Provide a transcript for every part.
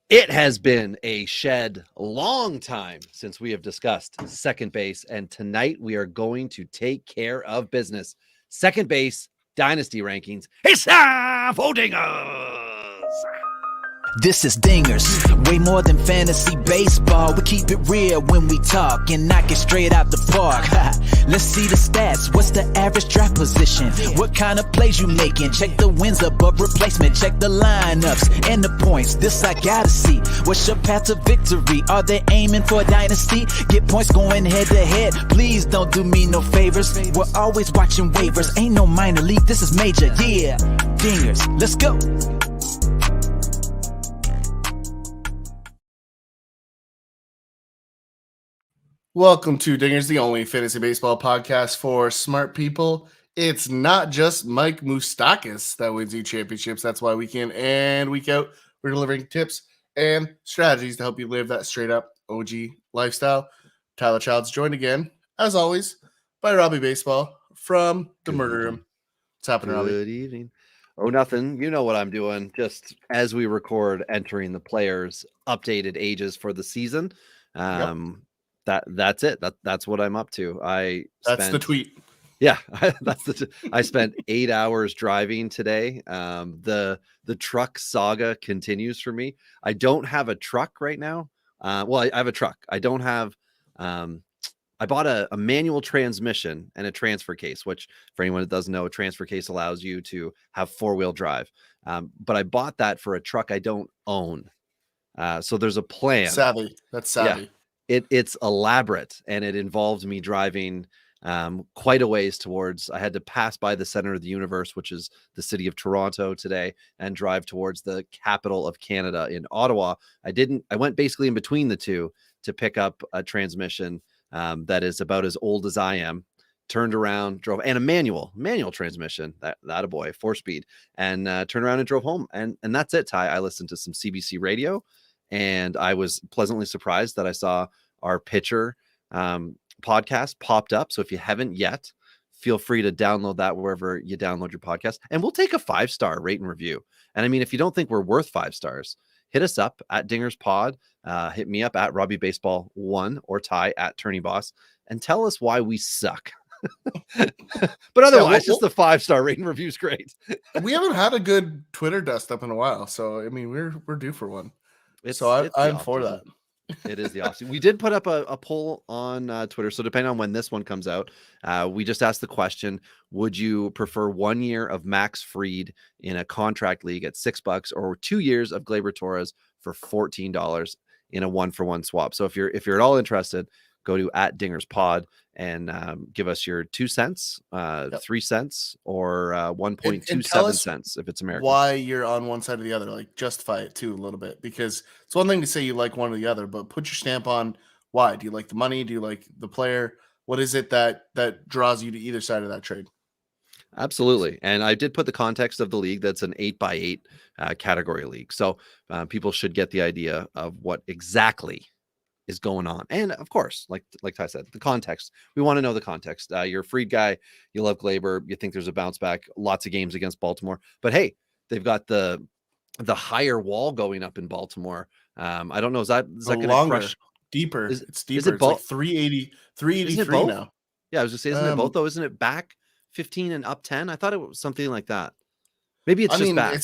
It has been a long time since we have discussed second base, and tonight we are going to take care of business. Second base dynasty rankings. It's time for Dingers. This is Dingers, way more than fantasy baseball. We keep it real when we talk and knock it straight out the park. Let's see the stats. What's the average draft position? What kind of plays you making? Check the wins above replacement. Check the lineups and the points. This I gotta see. What's your path to victory? Are they aiming for a dynasty? Get points going head to head. Please don't do me no favors. We're always watching waivers. Ain't no minor league. This is major. Yeah, Dingers. Let's go. Welcome to Dingers, the only fantasy baseball podcast for smart people. It's not just Mike Moustakas that wins you championships. That's why week in and week out, we're delivering tips and strategies to help you live that straight up OG lifestyle. Tyler Child's joined again, as always, by Robbie Baseball from the Murder Room. What's happening, Robbie? Good evening. Oh, nothing. You know what I'm doing. Just as we record, entering the players' updated ages for the season. That's it. That's what I'm up to. That's the tweet. Yeah, I spent 8 hours driving today. The truck saga continues for me. I don't have a truck right now. I have a truck. I don't have. I bought a manual transmission and a transfer case, which for anyone that doesn't know, a transfer case allows you to have 4-wheel drive. But I bought that for a truck I don't own. So there's a plan. Savvy. That's savvy. Yeah. It's elaborate, and it involved me driving quite a ways towards. I had to pass by the center of the universe, which is the city of Toronto today, and drive towards the capital of Canada in Ottawa. I went basically in between the two to pick up a transmission that is about as old as I am. Turned around, drove, and a manual transmission, that a boy, 4-speed, and turned around and drove home. And that's it, Ty. I listened to some CBC radio. And I was pleasantly surprised that I saw our pitcher podcast popped up. So if you haven't yet, feel free to download that wherever you download your podcast. And we'll take a 5-star rate and review. And I mean, if you don't think we're worth 5 stars, hit us up at Dingers Pod. Hit me up at Robbie Baseball 1 or Ty at Tourney Boss and tell us why we suck. But otherwise, just the 5-star rate and review is great. We haven't had a good Twitter dust up in a while. So, I mean, we're due for one. I'm for that. It is the option. We did put up a poll on Twitter. So depending on when this one comes out, we just asked the question, would you prefer 1 year of Max Fried in a contract league at $6 or 2 years of Gleyber Torres for $14 in a 1-for-1 swap? So if you're at all interested, go to at Dingers Pod and give us your 2 cents, 3 cents, or 1.27 cents if it's American. Why you're on one side or the other, like justify it too a little bit, because it's one thing to say you like one or the other, but put your stamp on why. Do you like the money? Do you like the player? What is it that draws you to either side of that trade? Absolutely. And I did put the context of the league. That's an 8x8 category league. So people should get the idea of what exactly is going on. And of course, like Ty said, the context. We want to know the context. You're a Fried guy. You love Gleyber. You think there's a bounce back. Lots of games against Baltimore. But hey, they've got the higher wall going up in Baltimore. I don't know. Is that going to crush? Deeper. It's deeper. It's like 383 now. Yeah, I was just saying, isn't it both though? Isn't it back 15 and up 10? I thought it was something like that. Maybe it's just back.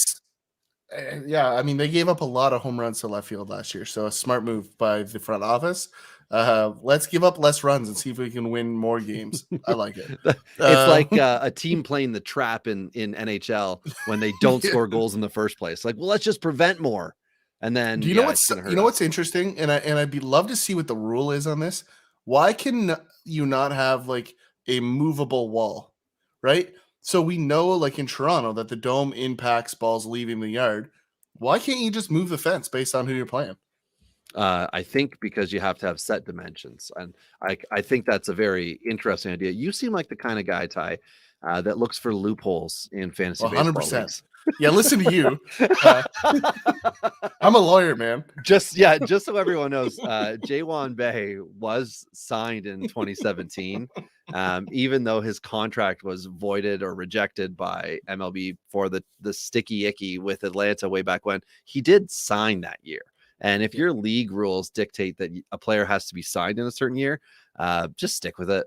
I mean, they gave up a lot of home runs to left field last year, so a smart move by the front office. Let's give up less runs and see if we can win more games. I like it. It's like a team playing the trap in NHL when they don't score goals in the first place. Like, well, let's just prevent more. And then do you know what's interesting? And I'd love to see what the rule is on this. Why can you not have like a movable wall, right? So we know, like in Toronto, that the dome impacts balls leaving the yard. Why can't you just move the fence based on who you're playing? I think because you have to have set dimensions. And I think that's a very interesting idea. You seem like the kind of guy, Ty, that looks for loopholes in fantasy baseball 100%. Leagues. Yeah, listen to you. I'm a lawyer, man. Just so everyone knows, Jaewon Bae was signed in 2017, even though his contract was voided or rejected by MLB for the sticky icky with Atlanta way back when. He did sign that year. And if your league rules dictate that a player has to be signed in a certain year, just stick with it.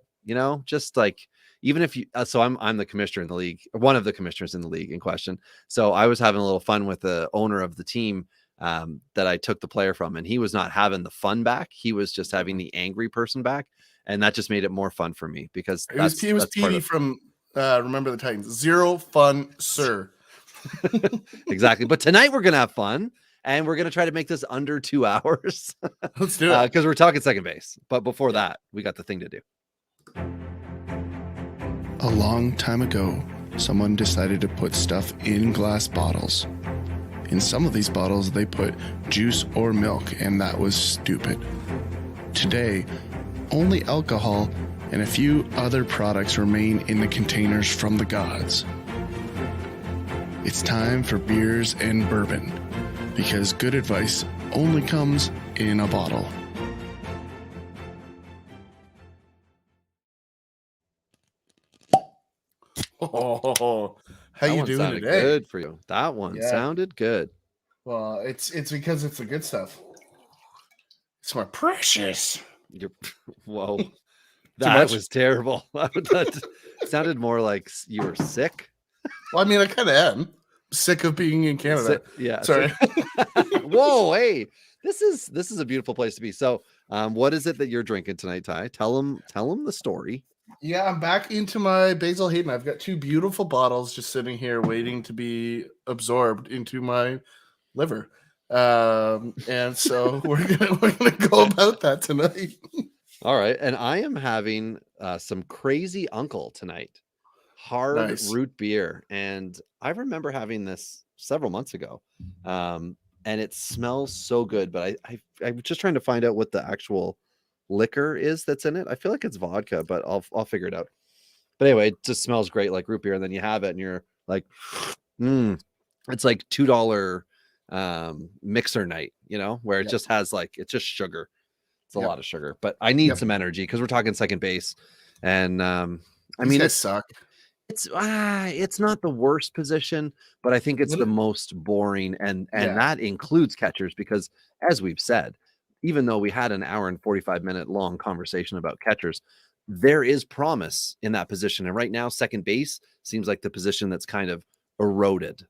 Just like, even if you, so I'm the commissioner in the league, one of the commissioners in the league in question. So I was having a little fun with the owner of the team that I took the player from, and he was not having the fun back. He was just having the angry person back. And that just made it more fun for me, because it was Petey from Remember the Titans. Zero fun, sir. Exactly. But tonight we're going to have fun, and we're going to try to make this under 2 hours. Let's do it. Because we're talking second base. But before that, we got the thing to do. A long time ago, someone decided to put stuff in glass bottles. In some of these bottles, they put juice or milk, and that was stupid. Today, only alcohol and a few other products remain in the containers from the gods. It's time for beers and bourbon, because good advice only comes in a bottle. Oh, how you doing today? Good for you. That one sounded good. Well, it's because it's the good stuff. It's my precious. Whoa, that was terrible. That sounded more like you were sick. Well, I mean, I kind of am sick of being in Canada. Yeah, sorry. Whoa, hey, this is a beautiful place to be. So, what is it that you're drinking tonight, Ty? Tell them the story. Yeah, I'm back into my Basil Hayden. I've got 2 beautiful bottles just sitting here waiting to be absorbed into my liver. And so we're gonna go about that tonight. All right, and I am having some Crazy Uncle tonight, hard root beer, and I remember having this several months ago, and it smells so good. But I'm just trying to find out what the actual liquor is that's in it. I feel like it's vodka, but I'll figure it out. But anyway, it just smells great like root beer, and then you have it and you're like, it's like $2 mixer night, where it just has it's just sugar. It's a lot of sugar, but I need some energy because we're talking second base. And I mean, it suck. It's not the worst position, but I think it's the most boring, and that includes catchers, because as we've said, even though we had an hour and 45-minute long conversation about catchers, there is promise in that position. And right now, second base seems like the position that's kind of eroded.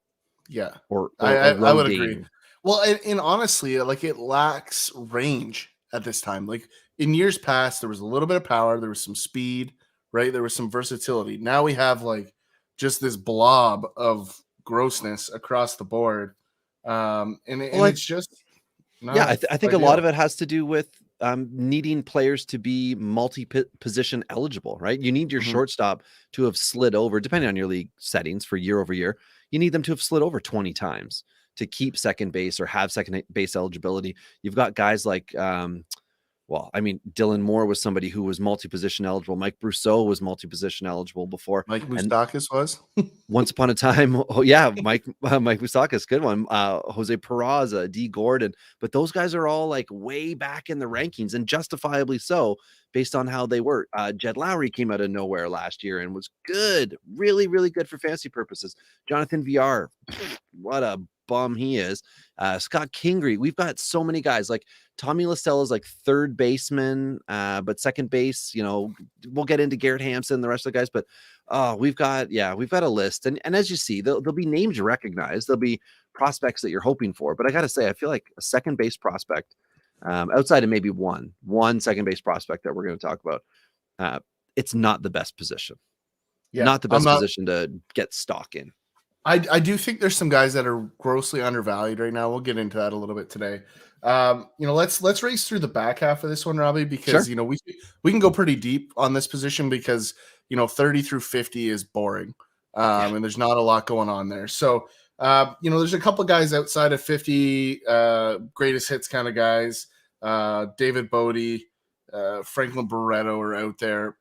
Yeah. Or I would agree. Well, and honestly, it lacks range at this time. Like in years past, there was a little bit of power, there was some speed, right? There was some versatility. Now we have just this blob of grossness across the board. And it's just I think a lot of it has to do with needing players to be multi-position eligible, right? You need your shortstop to have slid over, depending on your league settings for year over year. You need them to have slid over 20 times to keep second base or have second base eligibility. You've got guys like, Dylan Moore was somebody who was multi-position eligible. Mike Brousseau was multi-position eligible before. Mike Moustakas was? Once upon a time. Mike Moustakas, good one. Jose Peraza, D. Gordon. But those guys are all way back in the rankings, and justifiably so, based on how they were. Jed Lowry came out of nowhere last year and was good. Really, really good for fantasy purposes. Jonathan VR, what a bum he is. Scott Kingery. We've got so many guys. Tommy La Stella is third baseman, but second base, we'll get into Garrett Hampson, the rest of the guys, but we've got a list. And as you see, there'll be names you recognize. There'll be prospects that you're hoping for. But I got to say, I feel like a second base prospect, outside of maybe one second base prospect that we're going to talk about, it's not the best position. Not the best position to get stock in. I do think there's some guys that are grossly undervalued right now. We'll get into that a little bit today. Let's race through the back half of this one, Robbie, because we can go pretty deep on this position because 30 through 50 is boring, and there's not a lot going on there. So there's a couple guys outside of 50 greatest hits kind of guys. David Bodie, Franklin Barreto are out there,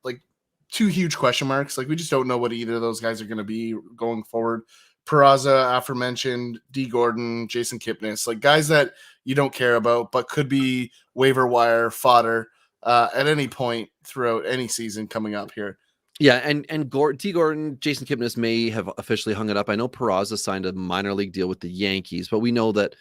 2 huge question marks. We just don't know what either of those guys are going to be going forward. Peraza, aforementioned, D. Gordon, Jason Kipnis, guys that you don't care about, but could be waiver wire fodder at any point throughout any season coming up here. Yeah, and T. Gordon, Jason Kipnis may have officially hung it up. I know Peraza signed a minor league deal with the Yankees, but we know that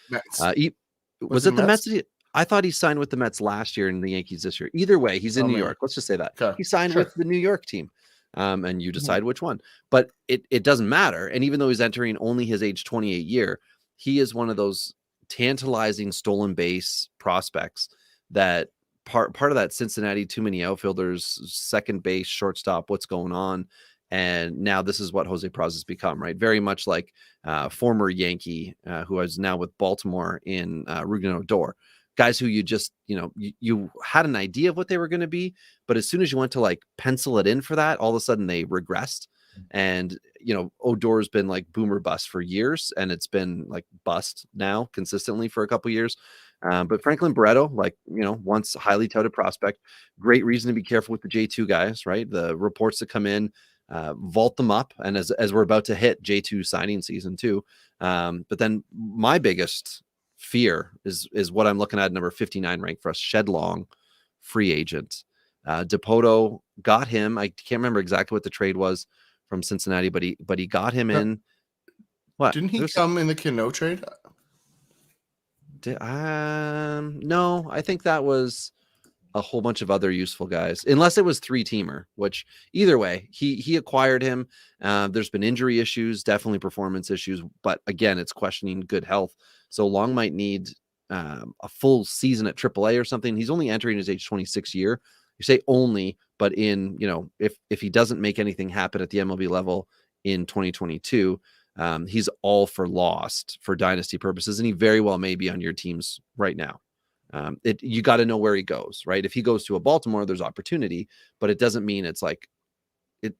Was it it the Mets? Mets? I thought he signed with the Mets last year and the Yankees this year. Either way, he's in New maybe. York. Let's just say that. Okay, He signed sure. with the New York team. And you Mhm. decide which one. But it doesn't matter. And even though he's entering only his age 28 year, he is one of those tantalizing stolen base prospects that part of that Cincinnati too many outfielders, second base, shortstop, what's going on. And now this is what Jose Praz has become, right? Very much like former Yankee who is now with Baltimore in Rougned Odor. Guys who you just, you had an idea of what they were going to be, but as soon as you went to like pencil it in for that, all of a sudden they regressed. And, Odor's been like boomer bust for years, and it's been like bust now consistently for a couple years. But Franklin Barreto, like, once highly touted prospect, great reason to be careful with the J2 guys, right? The reports that come in, vault them up. And as we're about to hit J2 signing season too. But then my biggest fear is what I'm looking at number 59 ranked for us, Shedlong, free agent. Dipoto got him. I can't remember exactly what the trade was from Cincinnati, but he got him in. What? Didn't he come in the Cano trade? No, I think that was a whole bunch of other useful guys, unless it was 3-teamer, which either way, he acquired him. There's been injury issues, definitely performance issues, but again, it's questioning good health. So Long might need a full season at AAA or something. He's only entering his age 26 year. You say only, but in, if he doesn't make anything happen at the MLB level in 2022, he's all for lost for dynasty purposes, and he very well may be on your teams right now. You got to know where he goes, right? If he goes to a Baltimore, there's opportunity, but it doesn't mean it's like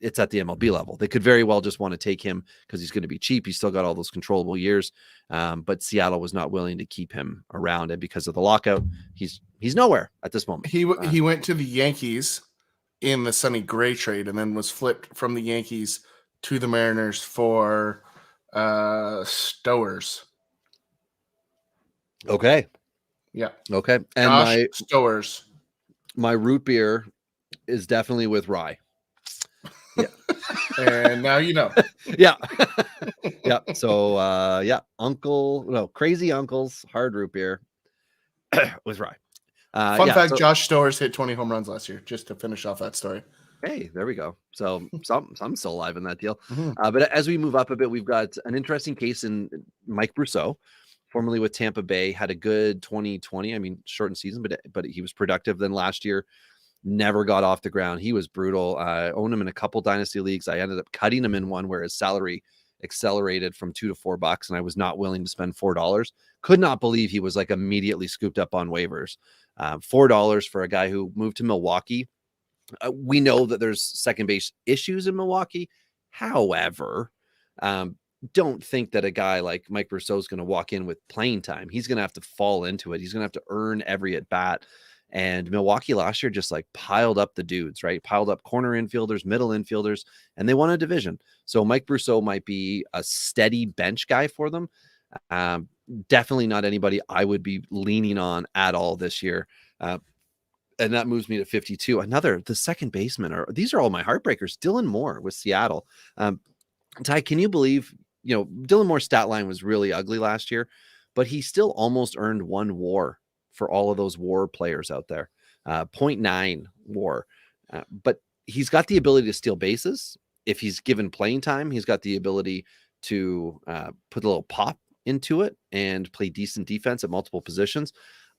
it's at the MLB level. They could very well just want to take him because he's going to be cheap. He's still got all those controllable years, but Seattle was not willing to keep him around, and because of the lockout, he's nowhere at this moment. He went to the Yankees in the Sonny Gray trade, and then was flipped from the Yankees to the Mariners for Stowers. Okay. Yeah. Okay. And Josh Stowers. My root beer is definitely with rye. Yeah. And now you know. Yeah. Yeah. So Crazy Uncle's hard root beer with rye. Fun fact, Josh Stowers hit 20 home runs last year, just to finish off that story. Hey, there we go. So I'm still alive in that deal. Mm-hmm. But as we move up a bit, we've got an interesting case in Mike Brousseau, formerly with Tampa Bay, had a good 2020. I mean, shortened season, but he was productive. Then last year, never got off the ground. He was brutal. I owned him in a couple dynasty leagues. I ended up cutting him in one where his salary accelerated from $2 to $4, and I was not willing to spend $4. Could not believe he was like immediately scooped up on waivers. $4 for a guy who moved to Milwaukee. We know that there's second base issues in Milwaukee. However, don't think that a guy like Mike Brousseau is going to walk in with playing time. He's going to have to fall into it. He's going to have to earn every at bat. And Milwaukee last year just like piled up the dudes, right? Piled up corner infielders, middle infielders, and they won a division. So Mike Brousseau might be a steady bench guy for them. Definitely not anybody I would be leaning on at all this year. And that moves me to 52. The second baseman, these are all my heartbreakers. Dylan Moore with Seattle. Ty, can you believe, Dylan Moore's stat line was really ugly last year, but he still almost earned 1 WAR for all of those WAR players out there. 0.9 WAR. But he's got the ability to steal bases. If he's given playing time, he's got the ability to put a little pop into it and play decent defense at multiple positions.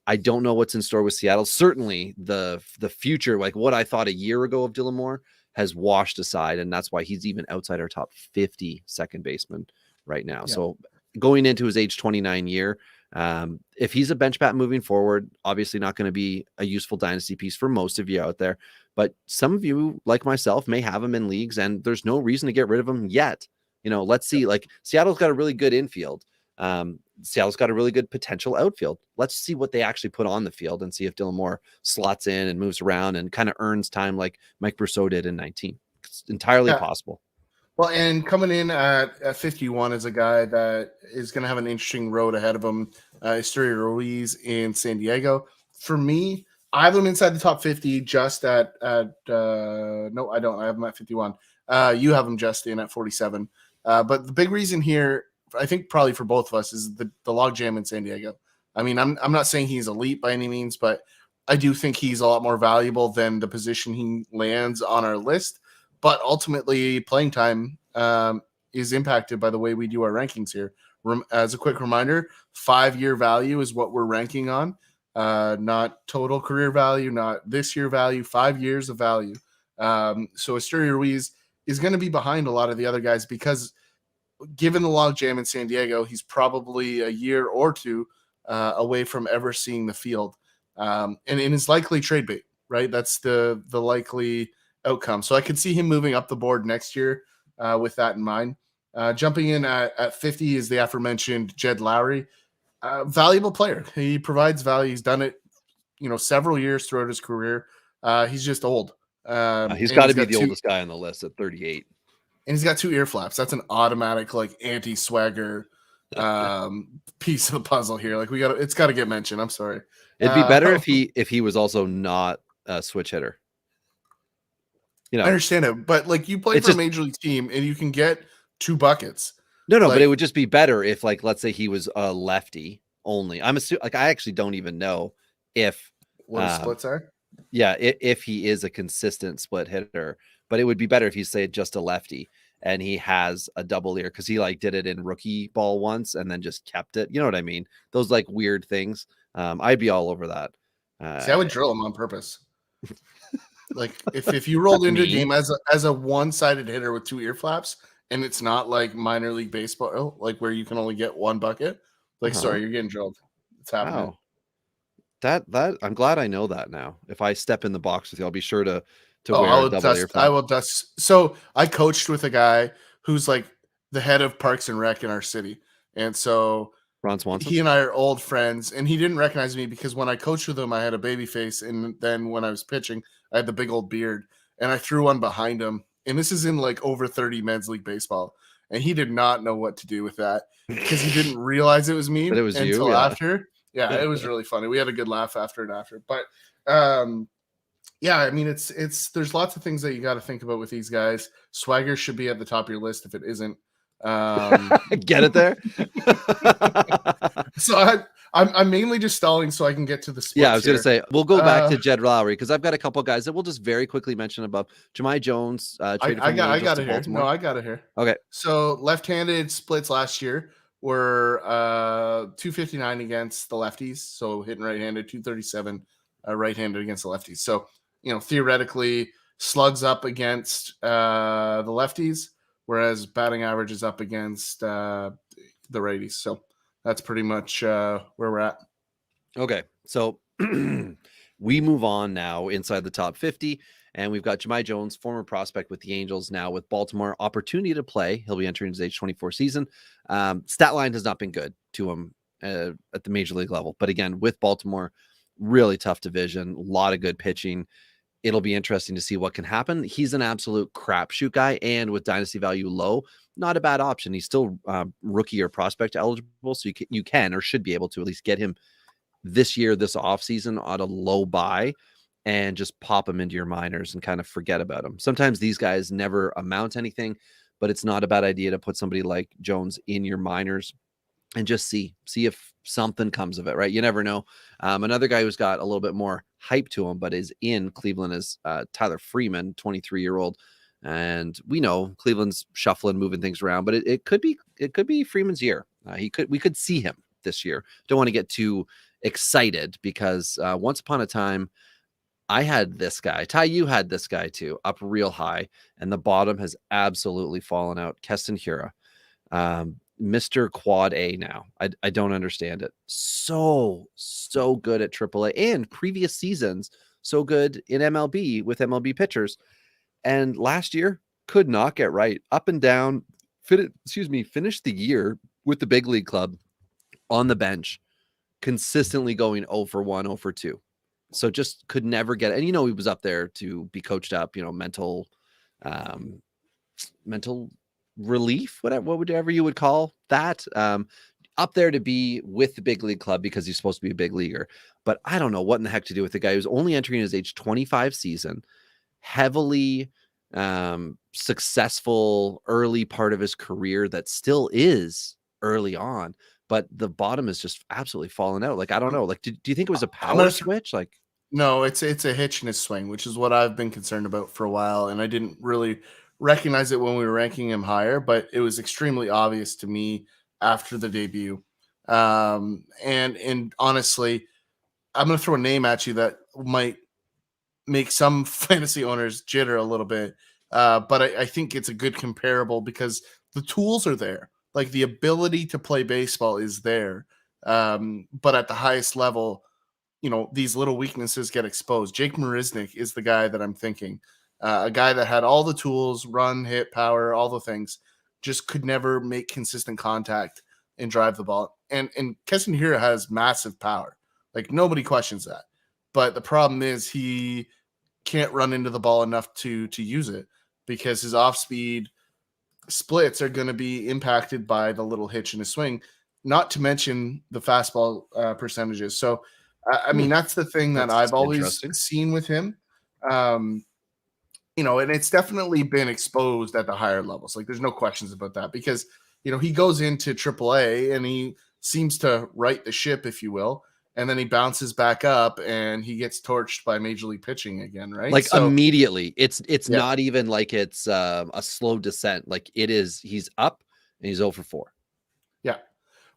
I don't know what's in store with Seattle. Certainly the future, like what I thought a year ago of Dylan Moore, has washed aside, and that's why he's even outside our top 50 second baseman right now. Yeah. So going into his age 29 year, if he's a bench bat moving forward, obviously not going to be a useful dynasty piece for most of you out there, but some of you, like myself, may have him in leagues, and there's no reason to get rid of him yet. Let's see. Like Seattle's got a really good infield. Seattle's got a really good potential outfield. Let's see what they actually put on the field and see if Dylan Moore slots in and moves around and kind of earns time like Mike Brousseau did in 19. It's entirely possible. Well, and coming in at 51 is a guy that is going to have an interesting road ahead of him. Estrella Ruiz in San Diego. For me, I have him inside the top 50 just at no, I don't. I have him at 51. You have him just in at 47. But the big reason here, I think probably for both of us, is the logjam in San Diego. I mean, I'm not saying he's elite by any means, but I do think he's a lot more valuable than the position he lands on our list. But ultimately, playing time is impacted by the way we do our rankings here. As a quick reminder, 5-year value is what we're ranking on, not total career value, not this year value, 5 years of value. So Asturi Ruiz is going to be behind a lot of the other guys because given the logjam in San Diego, he's probably a year or two away from ever seeing the field. And is likely trade bait, right? That's the likely outcome. So I could see him moving up the board next year with that in mind. Jumping in at 50 is the aforementioned Jed Lowry. Valuable player. He provides value. He's done it, several years throughout his career. He's just old. He's got to be the oldest guy on the list at 38. And he's got 2 ear flaps. That's an automatic anti-swagger piece of the puzzle here. It's got to get mentioned. I'm sorry. It'd be better if he was also not a switch hitter. I understand it, but you play for a major league team and you can get 2 buckets. No, but it would just be better if, let's say he was a lefty only. I'm assuming, I actually don't even know if what his splits are. Yeah, if he is a consistent split hitter, but it would be better if you say just a lefty and he has a double ear because he did it in rookie ball once and then just kept it. You know what I mean? Those weird things. I'd be all over that. See, I would drill him on purpose. if you rolled into a game as a one-sided hitter with 2 ear flaps and it's not minor league baseball, where you can only get 1 bucket. Sorry, you're getting drilled. It's happening. Wow. That I'm glad I know that now. If I step in the box with you, I'll be sure to wear a double ear flap. I will dust. So I coached with a guy who's the head of Parks and Rec in our city. And so Ron Swanson. He and I are old friends, and he didn't recognize me because when I coached with him, I had a baby face. And then when I was pitching, I had the big old beard, and I threw one behind him. And this is in over 30 men's league baseball. And he did not know what to do with that because he didn't realize it was me but it was until you, after. Yeah, it was really funny. We had a good laugh after and after. But yeah, I mean, it's there's lots of things that you got to think about with these guys. Swagger should be at the top of your list if it isn't. Get it there. So I'm mainly just stalling so I can get to the splits. Yeah, I was going to say we'll go back to Jed Lowry because I've got a couple of guys that we'll just very quickly mention above. Jahmai Jones. I got it here. No, I got it here. Okay. So left-handed splits last year were 259 against the lefties. So hitting right-handed, 237 right-handed against the lefties. So theoretically slugs up against the lefties, whereas batting average is up against the righties. So that's pretty much where we're at. Okay, so we move on now inside the top 50, and we've got Jahmai Jones, former prospect with the Angels, now with Baltimore. Opportunity to play. He'll be entering his age 24 season. Stat line has not been good to him at the major league level. But again, with Baltimore, really tough division, a lot of good pitching. It'll be interesting to see what can happen. He's an absolute crapshoot guy, and with dynasty value low, not a bad option. He's still rookie or prospect eligible, so you can or should be able to at least get him this year, this offseason on a low buy and just pop him into your minors and kind of forget about him. Sometimes these guys never amount to anything, but it's not a bad idea to put somebody like Jones in your minors and just see if something comes of it, right? You never know. Another guy who's got a little bit more hype to him, but is in Cleveland is Tyler Freeman, 23-year-old. And we know Cleveland's shuffling, moving things around, but it could be Freeman's year. We could see him this year. Don't want to get too excited because once upon a time, I had this guy. Ty, you had this guy too, up real high, and the bottom has absolutely fallen out. Keston Hiura. Mr. Quad A now. I don't understand it. So good at AAA and previous seasons, so good in MLB with MLB pitchers. And last year could not get right. Up and down. Finished the year with the big league club on the bench, consistently going 0 for 1, 0 for 2. So just could never get it. And he was up there to be coached up, mental relief, whatever you would call that, up there to be with the big league club because he's supposed to be a big leaguer. But I don't know what in the heck to do with the guy who's only entering his age 25 season, heavily successful early part of his career that still is early on, but the bottom is just absolutely fallen out. Like, I don't know. Like, do you think it was a I'm power gonna switch? Like, No, it's a hitch in his swing, which is what I've been concerned about for a while, and I didn't really recognize it when we were ranking him higher, but it was extremely obvious to me after the debut. And honestly, I'm going to throw a name at you that might make some fantasy owners jitter a little bit, but I think it's a good comparable because the tools are there, like the ability to play baseball is there, but at the highest level these little weaknesses get exposed. Jake Marisnik is the guy that I'm thinking, a guy that had all the tools, run, hit, power, all the things, just could never make consistent contact and drive the ball. And Keston Hira has massive power, like nobody questions that. But the problem is he can't run into the ball enough to use it because his off speed splits are going to be impacted by the little hitch in his swing. Not to mention the fastball percentages. So I mean, that's the thing that that's I've always interesting. seen with him. Um, and it's definitely been exposed at the higher levels. Like, there's no questions about that because, he goes into AAA and he seems to right the ship, if you will. And then he bounces back up and he gets torched by major league pitching again, right? Like, So, immediately. It's yeah, not even like it's a slow descent. Like, it is, he's up and he's 0 for 4. yeah.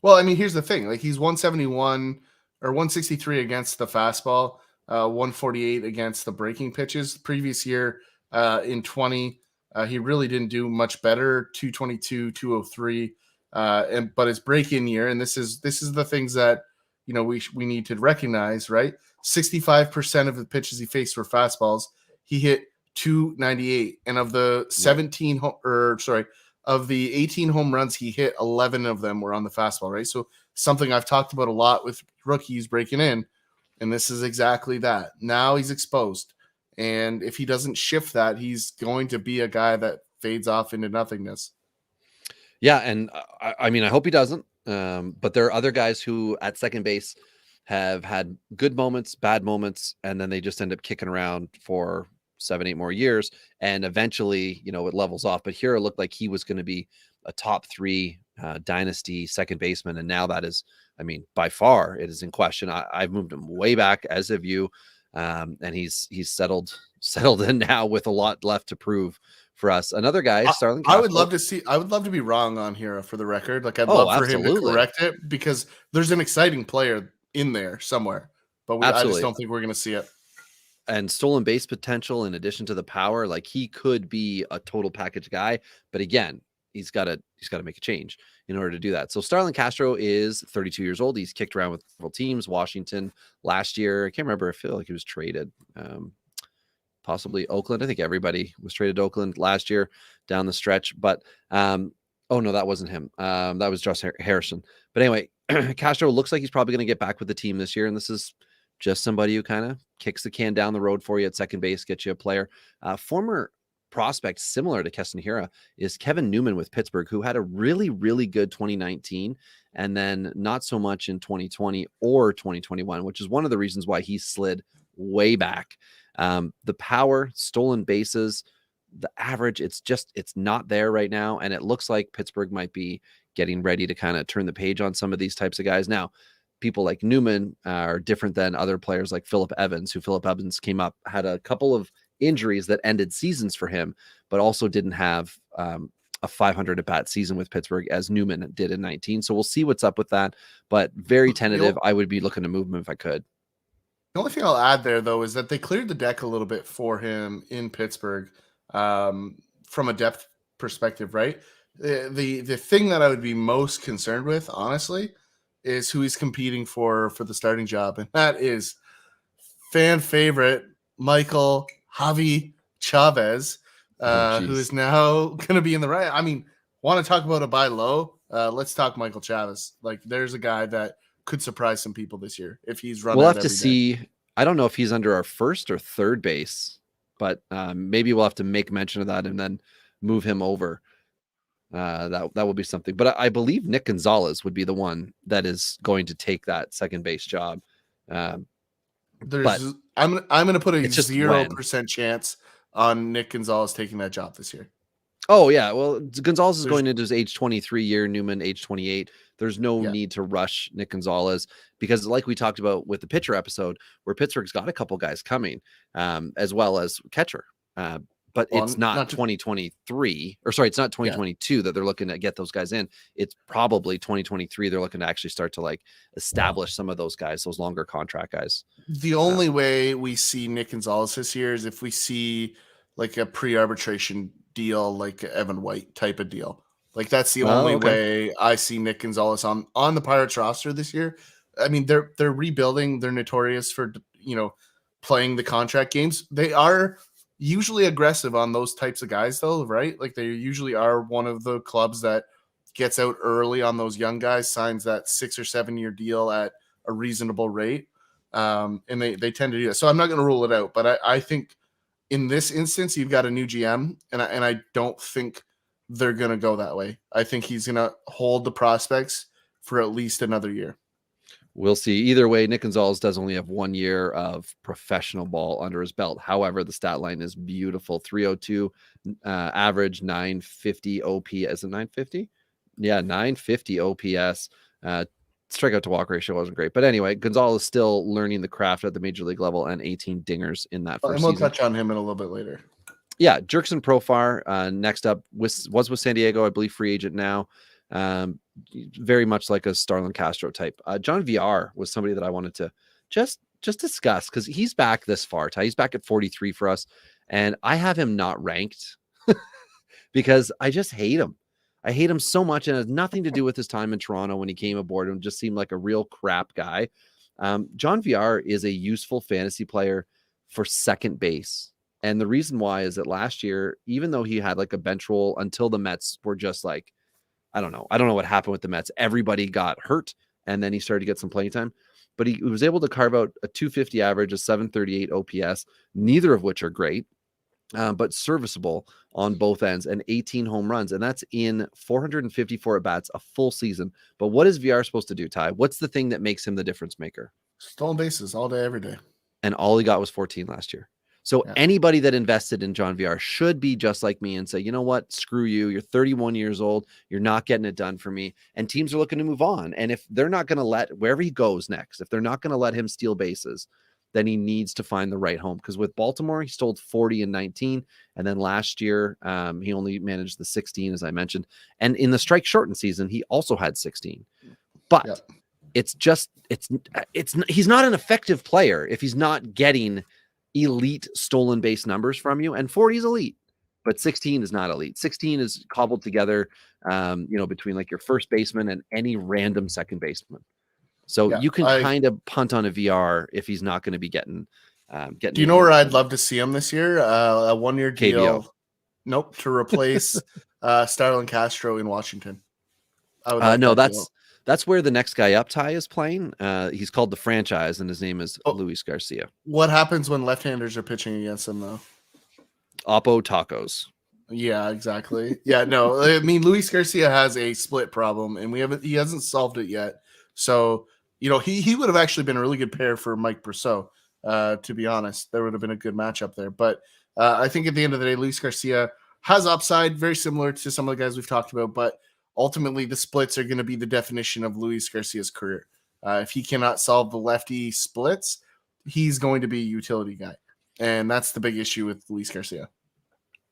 Well, I mean, here's the thing. Like, he's 171 or 163 against the fastball, 148 against the breaking pitches. Previous year in 20, he really didn't do much better. 222, 203. But his break-in year, and this is the things that we need to recognize, right? 65% of the pitches he faced were fastballs. He hit 298, and of the 17 of the 18 home runs he hit, 11 of them were on the fastball, right? So something I've talked about a lot with rookies breaking in, and this is exactly that. Now he's exposed, and if he doesn't shift that, he's going to be a guy that fades off into nothingness. Yeah, and I mean, I hope he doesn't. But there are other guys who at second base have had good moments, bad moments, and then they just end up kicking around for 7-8 more years, and eventually, it levels off. But here it looked like he was going to be a top 3 dynasty second baseman, and now that is, I mean, by far it is in question. I've moved him way back, as have you, and he's settled in now with a lot left to prove for us. Another guy, Starlin Castro. I would love to be wrong on Hira for the record. Like, I'd Oh, love for him to absolutely. correct it because there's an exciting player in there somewhere, but I just Absolutely. don't think we're going to see it. And stolen base potential, in addition to the power, like, he could be a total package guy. But again, he's got to make a change in order to do that. So Starlin Castro is 32 years old. He's kicked around with several teams. Washington last year. I can't remember. I feel like he was traded. Possibly Oakland. I think everybody was traded to Oakland last year down the stretch. But oh no, that wasn't him. That was Josh Harrison. But anyway, Castro looks like he's probably going to get back with the team this year, and this is just somebody who kind of kicks the can down the road for you at second base, gets you a player. Former prospect similar to Keston Hira is Kevin Newman with Pittsburgh, who had a really, really good 2019 and then not so much in 2020 or 2021, which is one of the reasons why he slid way back. The power, stolen bases, the average, it's not there right now. And it looks like Pittsburgh might be getting ready to kind of turn the page on some of these types of guys. Now, people like Newman are different than other players like Phillip Evans, who Phillip Evans came up, had a couple of injuries that ended seasons for him, but also didn't have a 500 at-bat season with Pittsburgh as Newman did in 19. So we'll see what's up with that, but very tentative. I would be looking to move him if I could. The only thing I'll add there, though, is that they cleared the deck a little bit for him in Pittsburgh from a depth perspective, right? The thing that I would be most concerned with, honestly, is who he's competing for the starting job, and that is fan favorite Michael Javi Chavez, who is now going to be in the right. I mean, want to talk about a buy low? Let's talk Michael Chavez. Like, there's a guy that could surprise some people this year if he's running. We'll have to see. I don't know if he's under our first or third base, but maybe we'll have to make mention of that and then move him over. That will be something. But I believe Nick Gonzalez would be the one that is going to take that second base job. I'm going to put a 0% chance on Nick Gonzalez taking that job this year. Oh yeah, well Gonzalez is There's- going into his age 23 year, Newman age 28. There's no Yeah. need to rush Nick Gonzalez because, like we talked about with the pitcher episode, where Pittsburgh's got a couple guys coming, as well as catcher. But Well, it's not not to- 2023, or sorry, it's not Yeah. 2022 that they're looking to get those guys in. It's probably 2023 they're looking to actually start to like establish some of those guys, those longer contract guys. The only way we see Nick Gonzalez this year is if we see like a pre-arbitration deal, like a Evan White type of deal. Like that's the only way I see Nick Gonzalez on the Pirates roster this year. I mean, they're rebuilding. They're notorious for playing the contract games. They are usually aggressive on those types of guys, though, right? Like they usually are one of the clubs that gets out early on those young guys, signs that 6 or 7 year deal at a reasonable rate. And they tend to do that. So I'm not going to rule it out, but I think in this instance, you've got a new GM, and I don't think they're going to go that way. I think he's going to hold the prospects for at least another year. We'll see. Either way, Nick Gonzalez does only have 1 year of professional ball under his belt. However, the stat line is beautiful. 302 average, 950 OP. Is it 950? Yeah, 950 OPS. Strikeout to walk ratio wasn't great. But anyway, Gonzalez is still learning the craft at the major league level and 18 dingers in that first And we'll season. touch on him in a little bit later. Yeah, Jerkson Profar, next up, was with San Diego, I believe, free agent now. Very much like a Starlin Castro type. John VR was somebody that I wanted to just discuss because he's back this far. Ty. He's back at 43 for us, and I have him not ranked because I just hate him. I hate him so much, and it has nothing to do with his time in Toronto when he came aboard and just seemed like a real crap guy. John VR is a useful fantasy player for second base. And the reason why is that last year, even though he had like a bench role until the Mets were just like, I don't know what happened with the Mets. Everybody got hurt, and then he started to get some playing time. But he was able to carve out a 250 average, a 738 OPS, neither of which are great, but serviceable on both ends, and 18 home runs. And that's in 454 at-bats, a full season. But what is VR supposed to do, Ty? What's the thing that makes him the difference maker? Stolen bases all day, every day. And all he got was 14 last year. So anybody that invested in John VR should be just like me and say, you know what, screw you. You're 31 years old. You're not getting it done for me. And teams are looking to move on. And if they're not going to let, wherever he goes next, if they're not going to let him steal bases, then he needs to find the right home. Because with Baltimore, he stole 40 and 19. And then last year, he only managed the 16, as I mentioned. And in the strike shortened season, he also had 16. But it's he's not an effective player if he's not getting elite stolen base numbers from you, and 40 is elite, but 16 is not elite. 16 is cobbled together, between like your first baseman and any random second baseman. So you can kind of punt on a VR if he's not going to be getting. Do you know where I'd love to see him this year? A 1 year deal. KBO. Nope, to replace Starlin Castro in Washington. I would no, that's where the next guy up, Ty, is playing. He's called the Franchise, and his name is Luis Garcia. What happens when left-handers are pitching against him, though? Oppo tacos. Yeah, exactly. Yeah, no, I mean, Luis Garcia has a split problem, and he hasn't solved it yet. So, he would have actually been a really good pair for Mike Brousseau, to be honest. There would have been a good matchup there. But I think at the end of the day, Luis Garcia has upside, very similar to some of the guys we've talked about, but ultimately, the splits are going to be the definition of Luis Garcia's career. If he cannot solve the lefty splits, he's going to be a utility guy. And that's the big issue with Luis Garcia.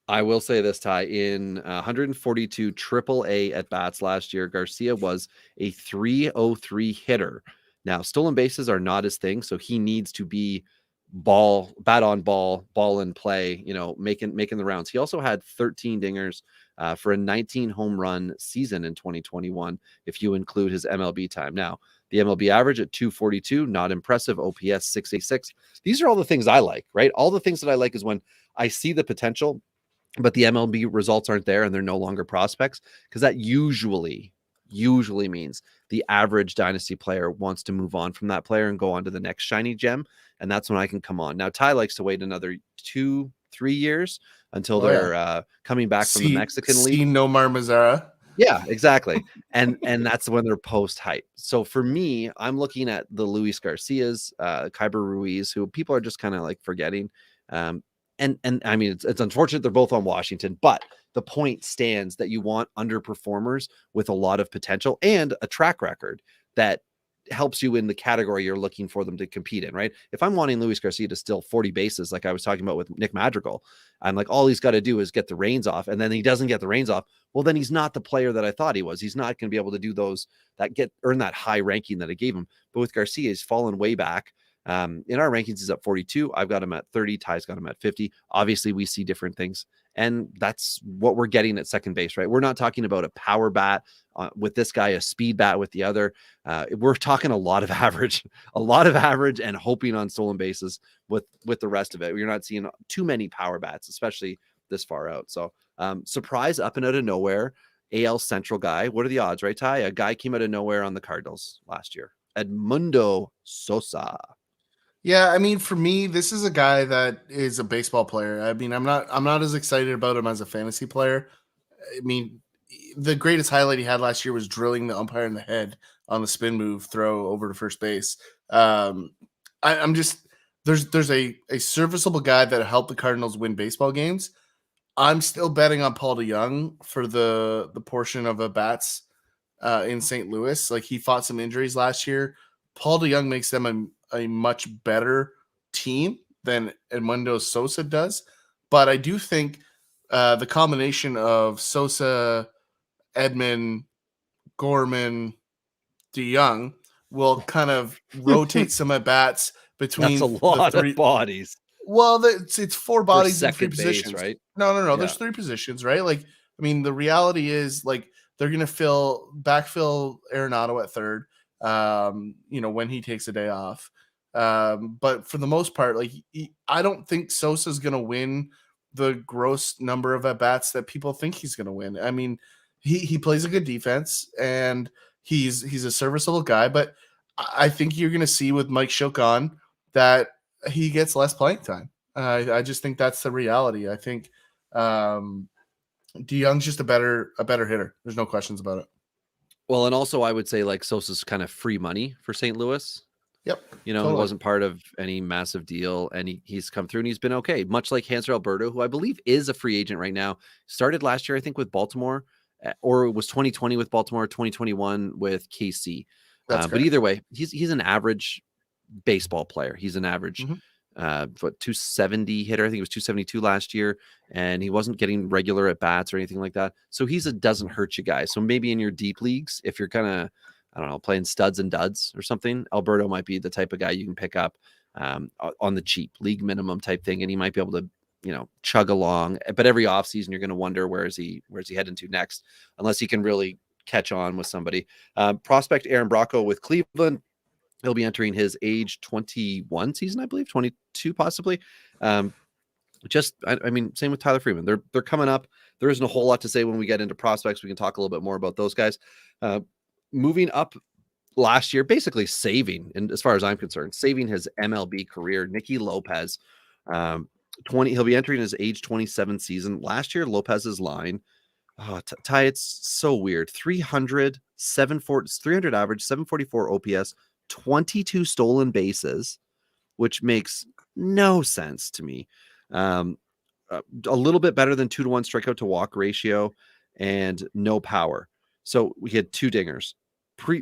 I will say this, Ty. In 142 AAA at-bats last year, Garcia was a 303 hitter. Now, stolen bases are not his thing, so he needs to be bat on ball in play, making the rounds. He also had 13 dingers for a 19 home run season in 2021, if you include his MLB time. Now, the MLB average at 242, not impressive. OPS 686. These are all the things I like, right? All the things that I like is when I see the potential, but the MLB results aren't there and they're no longer prospects, because that usually means the average dynasty player wants to move on from that player and go on to the next shiny gem. And that's when I can come on. Now, Ty likes to wait another 2-3 years until they're coming back from the Mexican League. Nomar Mazara. Yeah, exactly. And that's when they're post hype. So for me, I'm looking at the Luis Garcias, Kyber Ruiz, who people are just kind of like forgetting. and I mean, it's unfortunate they're both on Washington, but the point stands that you want underperformers with a lot of potential and a track record that helps you in the category you're looking for them to compete in, right? If I'm wanting Luis Garcia to steal 40 bases, like I was talking about with Nick Madrigal, I'm like, all he's got to do is get the reins off, and then he doesn't get the reins off. Well, then he's not the player that I thought he was. He's not going to be able to do those earn that high ranking that I gave him. But with Garcia, he's fallen way back. In our rankings, he's at 42. I've got him at 30. Ty's got him at 50. Obviously, we see different things. And that's what we're getting at second base, right? We're not talking about a power bat with this guy, a speed bat with the other. We're talking a lot of average and hoping on stolen bases with the rest of it. You're not seeing too many power bats, especially this far out. So surprise up and out of nowhere, AL Central guy. What are the odds, right, Ty? A guy came out of nowhere on the Cardinals last year. Edmundo Sosa. Yeah, I mean, for me, this is a guy that is a baseball player. I mean, I'm not as excited about him as a fantasy player. I mean, the greatest highlight he had last year was drilling the umpire in the head on the spin move throw over to first base. I'm just there's a serviceable guy that helped the Cardinals win baseball games. I'm still betting on Paul DeJong for the portion of a bats in St. Louis. Like, he fought some injuries last year. Paul DeJong makes them a much better team than Edmundo Sosa does. But I do think the combination of Sosa, Edman, Gorman, DeJong will kind of rotate some at bats between That's a lot of bodies. Well, it's four bodies in three base, positions, right? No. Yeah. There's three positions, right? Like, I mean, the reality is, like, they're gonna backfill Arenado at third. When he takes a day off. But for the most part, like, I don't think Sosa's gonna win the gross number of at bats that people think he's gonna win. I mean, he plays a good defense and he's a serviceable guy, but I think you're gonna see with Mike Shook on that he gets less playing time. I just think that's the reality. I think DeJong's just a better hitter. There's no questions about it. Well, and also I would say, like, Sosa's kind of free money for St. Louis. Yep. Totally. He wasn't part of any massive deal, and he's come through and he's been okay. Much like Hanser Alberto, who I believe is a free agent right now. Started last year, I think, with Baltimore, or it was 2020 with Baltimore, 2021 with KC. But either way, he's an average baseball player. He's an average 270 hitter. I think it was 272 last year, and he wasn't getting regular at bats or anything like that. So he's a doesn't hurt you guy. So maybe in your deep leagues, if you're kind of, I don't know, playing studs and duds or something, Alberto might be the type of guy you can pick up on the cheap, league minimum type thing, and he might be able to, chug along. But every offseason, you're going to wonder where's he heading to next, unless he can really catch on with somebody. Prospect Aaron Bracco with Cleveland. He'll be entering his age 21 season, I believe, 22 possibly. I mean, same with Tyler Freeman. They're coming up. There isn't a whole lot to say when we get into prospects. We can talk a little bit more about those guys. Moving up last year, basically saving, and as far as I'm concerned, saving his MLB career, Nicky Lopez. He'll be entering his age 27 season. Last year, Lopez's line, Ty, it's so weird. 300 average, 744 OPS, 22 stolen bases, which makes no sense to me. A little bit better than 2-to-1 strikeout to walk ratio, and no power. So we had two dingers.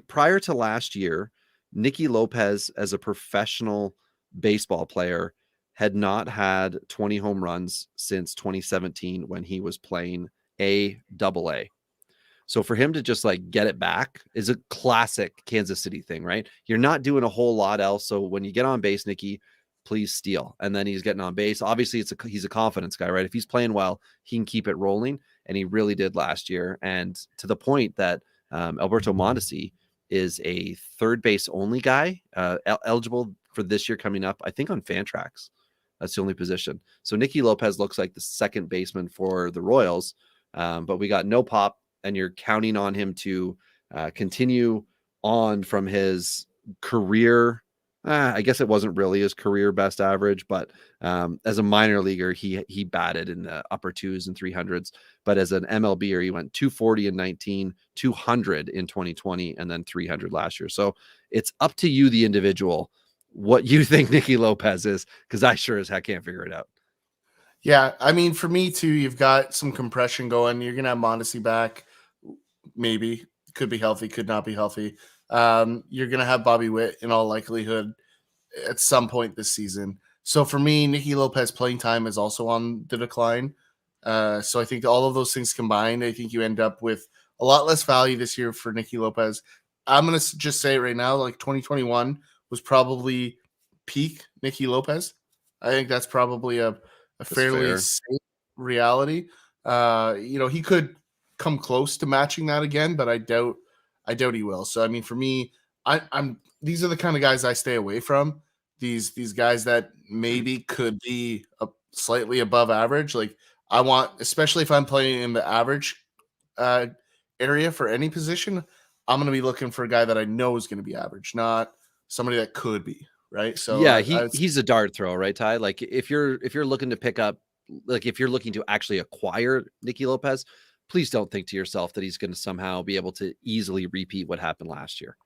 Prior to last year, Nicky Lopez, as a professional baseball player, had not had 20 home runs since 2017 when he was playing AA. So for him to just like get it back is a classic Kansas City thing, right? You're not doing a whole lot else. So when you get on base, Nicky, please steal. And then he's getting on base. Obviously, he's a confidence guy, right? If he's playing well, he can keep it rolling. And he really did last year. And to the point that Alberto Mondesi is a third base only guy, eligible for this year coming up, I think on Fantrax. That's the only position. So Nicky Lopez looks like the second baseman for the Royals. But we got no pop, and you're counting on him to continue on from his career. I guess it wasn't really his career best average, but as a minor leaguer, he batted in the upper 2s and 300s. But as an MLBer, he went 240 in 19, 200 in 2020, and then 300 last year. So it's up to you, the individual, what you think Nicky Lopez is, because I sure as heck can't figure it out. Yeah, I mean, for me too, you've got some compression going. You're gonna have Mondesi back, maybe. Could be healthy, could not be healthy. You're gonna have Bobby Witt in all likelihood at some point this season. So for me, Nicky Lopez playing time is also on the decline. So I think all of those things combined, I think you end up with a lot less value this year for Nicky Lopez. I'm gonna just say it right now, like 2021 was probably peak Nicky Lopez. I think that's probably a That's fairly fair. safe reality. He could come close to matching that again, but I doubt he will. So I mean, for me, I'm these are the kind of guys I stay away from. These guys that maybe could be slightly above average. Like I want, especially if I'm playing in the average uh, area for any position, I'm going to be looking for a guy that I know is going to be average, not somebody that could be. Right. So Yeah, he's a dart throw, right, Ty? Like if you're looking to pick up, like if you're looking to actually acquire Nicky Lopez, please don't think to yourself that he's going to somehow be able to easily repeat what happened last year.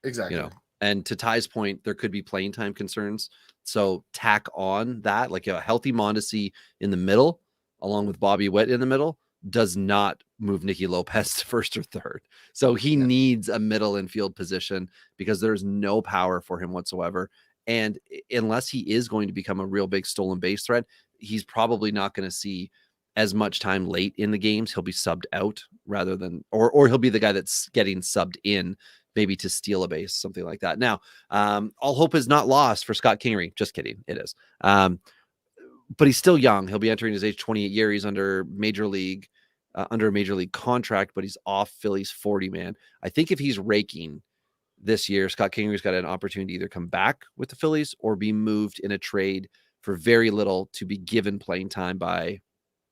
You exactly. know, and to Ty's point, there could be playing time concerns. So tack on that, like a healthy Mondesi in the middle, along with Bobby Witt in the middle, does not move Nicky Lopez to first or third. So he Yeah. needs a middle infield position because there's no power for him whatsoever. And unless he is going to become a real big stolen base threat, he's probably not going to see as much time late in the games. He'll be subbed out rather than, or he'll be the guy that's getting subbed in, maybe to steal a base, something like that. Now, all hope is not lost for Scott Kingery. Just kidding. It is. But he's still young. He'll be entering his age 28 year. He's under a major league contract, but he's off Philly's 40 man. I think if he's raking this year, Scott Kingery's got an opportunity to either come back with the Phillies or be moved in a trade for very little to be given playing time by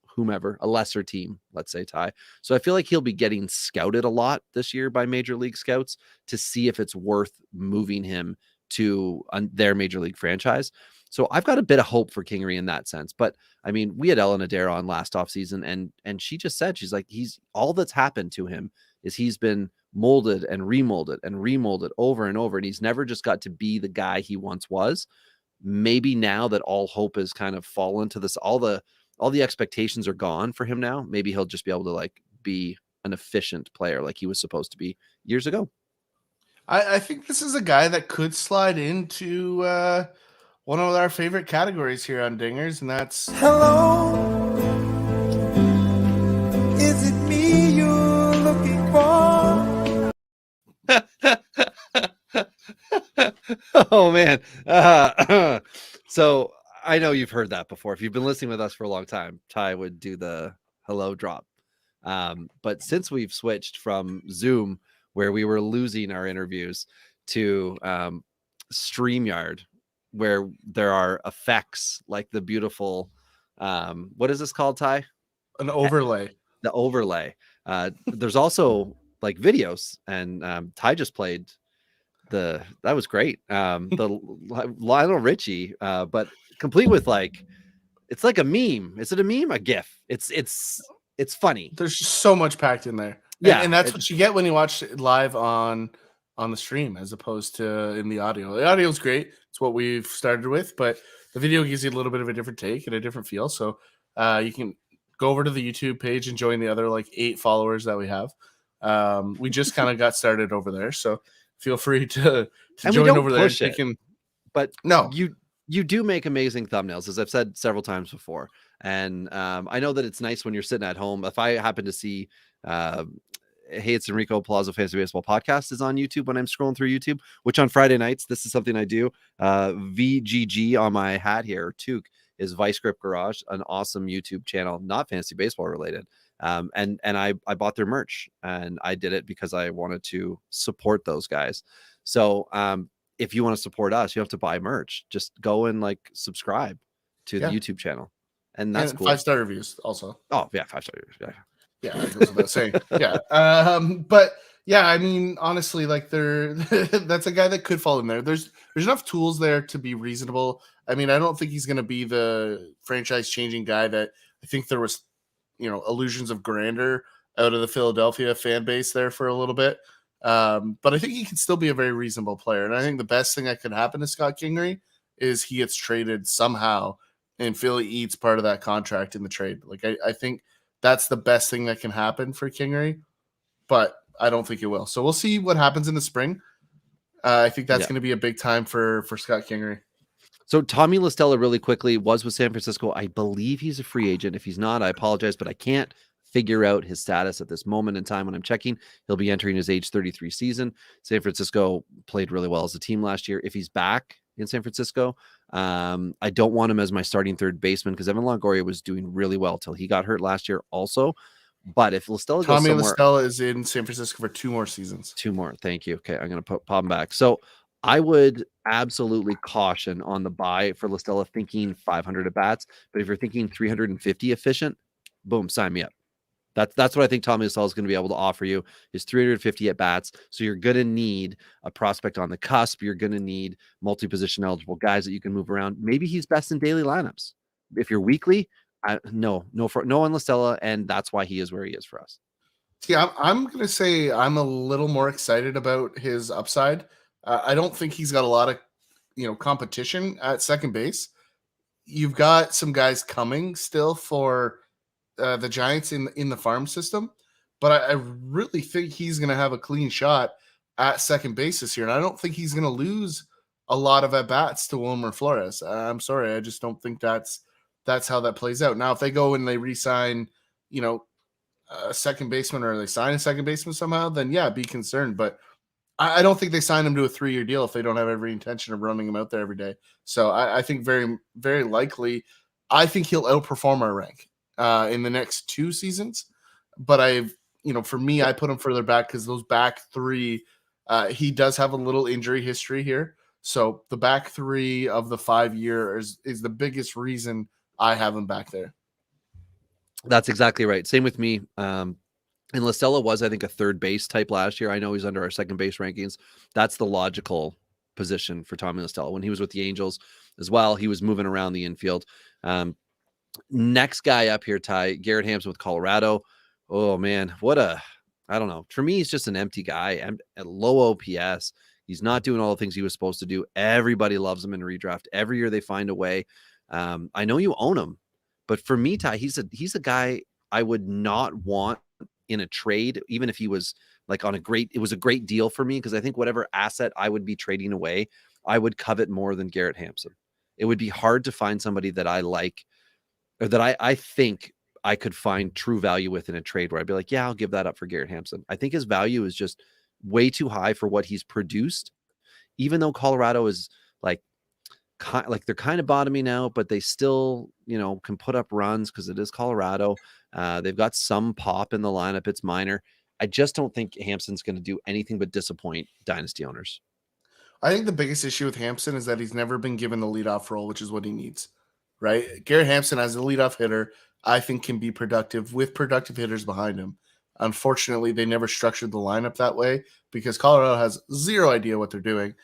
whomever, a lesser team, let's say, Ty. So I feel like he'll be getting scouted a lot this year by major league scouts to see if it's worth moving him to their major league franchise. So I've got a bit of hope for Kingery in that sense. But I mean, we had Ellen Adair on last offseason, and she just said, she's like, he's all that's happened to him is he's been molded and remolded over and over. And he's never just got to be the guy he once was. Maybe now that all hope has kind of fallen to this, all the expectations are gone for him now. Maybe he'll just be able to like be an efficient player like he was supposed to be years ago. I think this is a guy that could slide into one of our favorite categories here on Dingers, and that's Hello, is it me you're looking for? Oh man. So I know you've heard that before. If you've been listening with us for a long time, Ty would do the hello drop. But since we've switched from Zoom, where we were losing our interviews, to StreamYard, where there are effects like the beautiful, what is this called, Ty? an overlay. The overlay. There's also like videos, and Ty just played that was great. The Lionel Richie, but complete with like, it's like a meme. Is it a meme? A GIF? It's funny. There's just so much packed in there. Yeah, And that's what you get when you watch it live on the stream as opposed to in the audio. The audio is great. It's what we've started with, but the video gives you a little bit of a different take and a different feel. So you can go over to the YouTube page and join the other like 8 followers that we have. We just kind of got started over there, so feel free to and join we don't over there. push it, but No, you do make amazing thumbnails, as I've said several times before. And I know that it's nice when you're sitting at home. If I happen to see, hey, it's Enrico Palazzo Fantasy Baseball Podcast is on YouTube when I'm scrolling through YouTube, which on Friday nights, this is something I do. VGG on my hat here, Took, is Vice Grip Garage, an awesome YouTube channel, not fantasy baseball related. And I bought their merch, and I did it because I wanted to support those guys. So if you want to support us, you have to buy merch. Just go and like subscribe to the YouTube channel. And that's cool. 5-star reviews also. Oh yeah, 5-star reviews. Yeah, that goes without saying. Yeah. But yeah, I mean, honestly, like that's a guy that could fall in there. There's enough tools there to be reasonable. I mean, I don't think he's gonna be the franchise changing guy that I think there was, illusions of grandeur out of the Philadelphia fan base there for a little bit. But I think he can still be a very reasonable player. And I think the best thing that could happen to Scott Kingery is he gets traded somehow and Philly eats part of that contract in the trade. Like I think that's the best thing that can happen for Kingery, but I don't think it will. So we'll see what happens in the spring. I think that's going to be a big time for Scott Kingery. So Tommy La Stella, really quickly, was with San Francisco. I believe he's a free agent. If he's not, I apologize, but I can't figure out his status at this moment in time when I'm checking. He'll be entering his age 33 season. San Francisco played really well as a team last year. If he's back in San Francisco, I don't want him as my starting third baseman because Evan Longoria was doing really well till he got hurt last year also. But if La Stella goes somewhere... Tommy La Stella is in San Francisco for 2 more seasons. 2 more. Thank you. Okay, I'm going to pop him back. So I would absolutely caution on the buy for La Stella, thinking 500 at bats. But if you're thinking 350 efficient, boom, sign me up. That's what I think Tommy La Stella is going to be able to offer you, is 350 at bats. So you're going to need a prospect on the cusp. You're going to need multi-position eligible guys that you can move around. Maybe he's best in daily lineups. If you're weekly, no on La Stella, and that's why he is where he is for us. See, I'm going to say I'm a little more excited about his upside. I don't think he's got a lot of, competition at second base. You've got some guys coming still for the Giants in the farm system, but I really think he's going to have a clean shot at second base this year, and I don't think he's going to lose a lot of at bats to Wilmer Flores. I'm sorry, I just don't think that's how that plays out. Now, if they go and they re-sign, a second baseman, or they sign a second baseman somehow, then yeah, be concerned. But I don't think they sign him to a 3-year deal if they don't have every intention of running him out there every day. So I think very, very likely, I think he'll outperform our rank in the next 2 seasons. But for me, I put him further back because those back 3, he does have a little injury history here. So the back 3 of the 5 years is the biggest reason I have him back there. That's exactly right. Same with me. And La Stella was, I think, a third base type last year. I know he's under our second base rankings. That's the logical position for Tommy La Stella. When he was with the Angels as well, he was moving around the infield. Next guy up here, Ty, Garrett Hampson with Colorado. Oh, man, I don't know. For me, he's just an empty guy at low OPS. He's not doing all the things he was supposed to do. Everybody loves him in redraft. Every year they find a way. I know you own him, but for me, Ty, he's a guy I would not want in a trade, even if he was like it was a great deal for me, because I think whatever asset I would be trading away, I would covet more than Garrett Hampson. It would be hard to find somebody that I like, or that I think I could find true value with in a trade where I'd be like, yeah, I'll give that up for Garrett Hampson. I think his value is just way too high for what he's produced, even though Colorado is like they're kind of bottoming out, but they still, can put up runs because it is Colorado. They've got some pop in the lineup. It's minor. I just don't think Hampson's going to do anything but disappoint dynasty owners. I think the biggest issue with Hampson is that he's never been given the leadoff role, which is what he needs, right? Garrett Hampson, as a leadoff hitter, I think can be productive with productive hitters behind him. Unfortunately, they never structured the lineup that way because Colorado has zero idea what they're doing.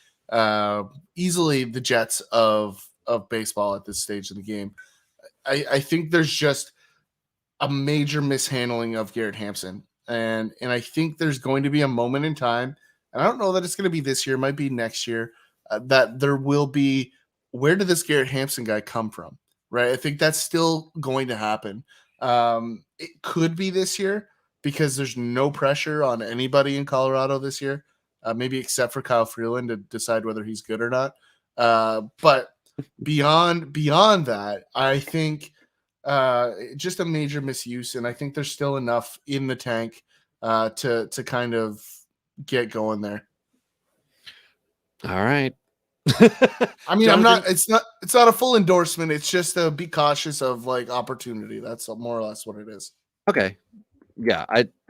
Easily the Jets of baseball at this stage of the game. I think there's just a major mishandling of Garrett Hampson. And I think there's going to be a moment in time, and I don't know that it's going to be this year, it might be next year, that there will be, where did this Garrett Hampson guy come from? Right? I think that's still going to happen. It could be this year because there's no pressure on anybody in Colorado this year, maybe except for Kyle Freeland to decide whether he's good or not. But beyond that, I think just a major misuse, and I think there's still enough in the tank to kind of get going there. All right. I mean, Jonathan, it's not a full endorsement. It's just to be cautious of like opportunity. That's more or less what it is. Okay. Yeah.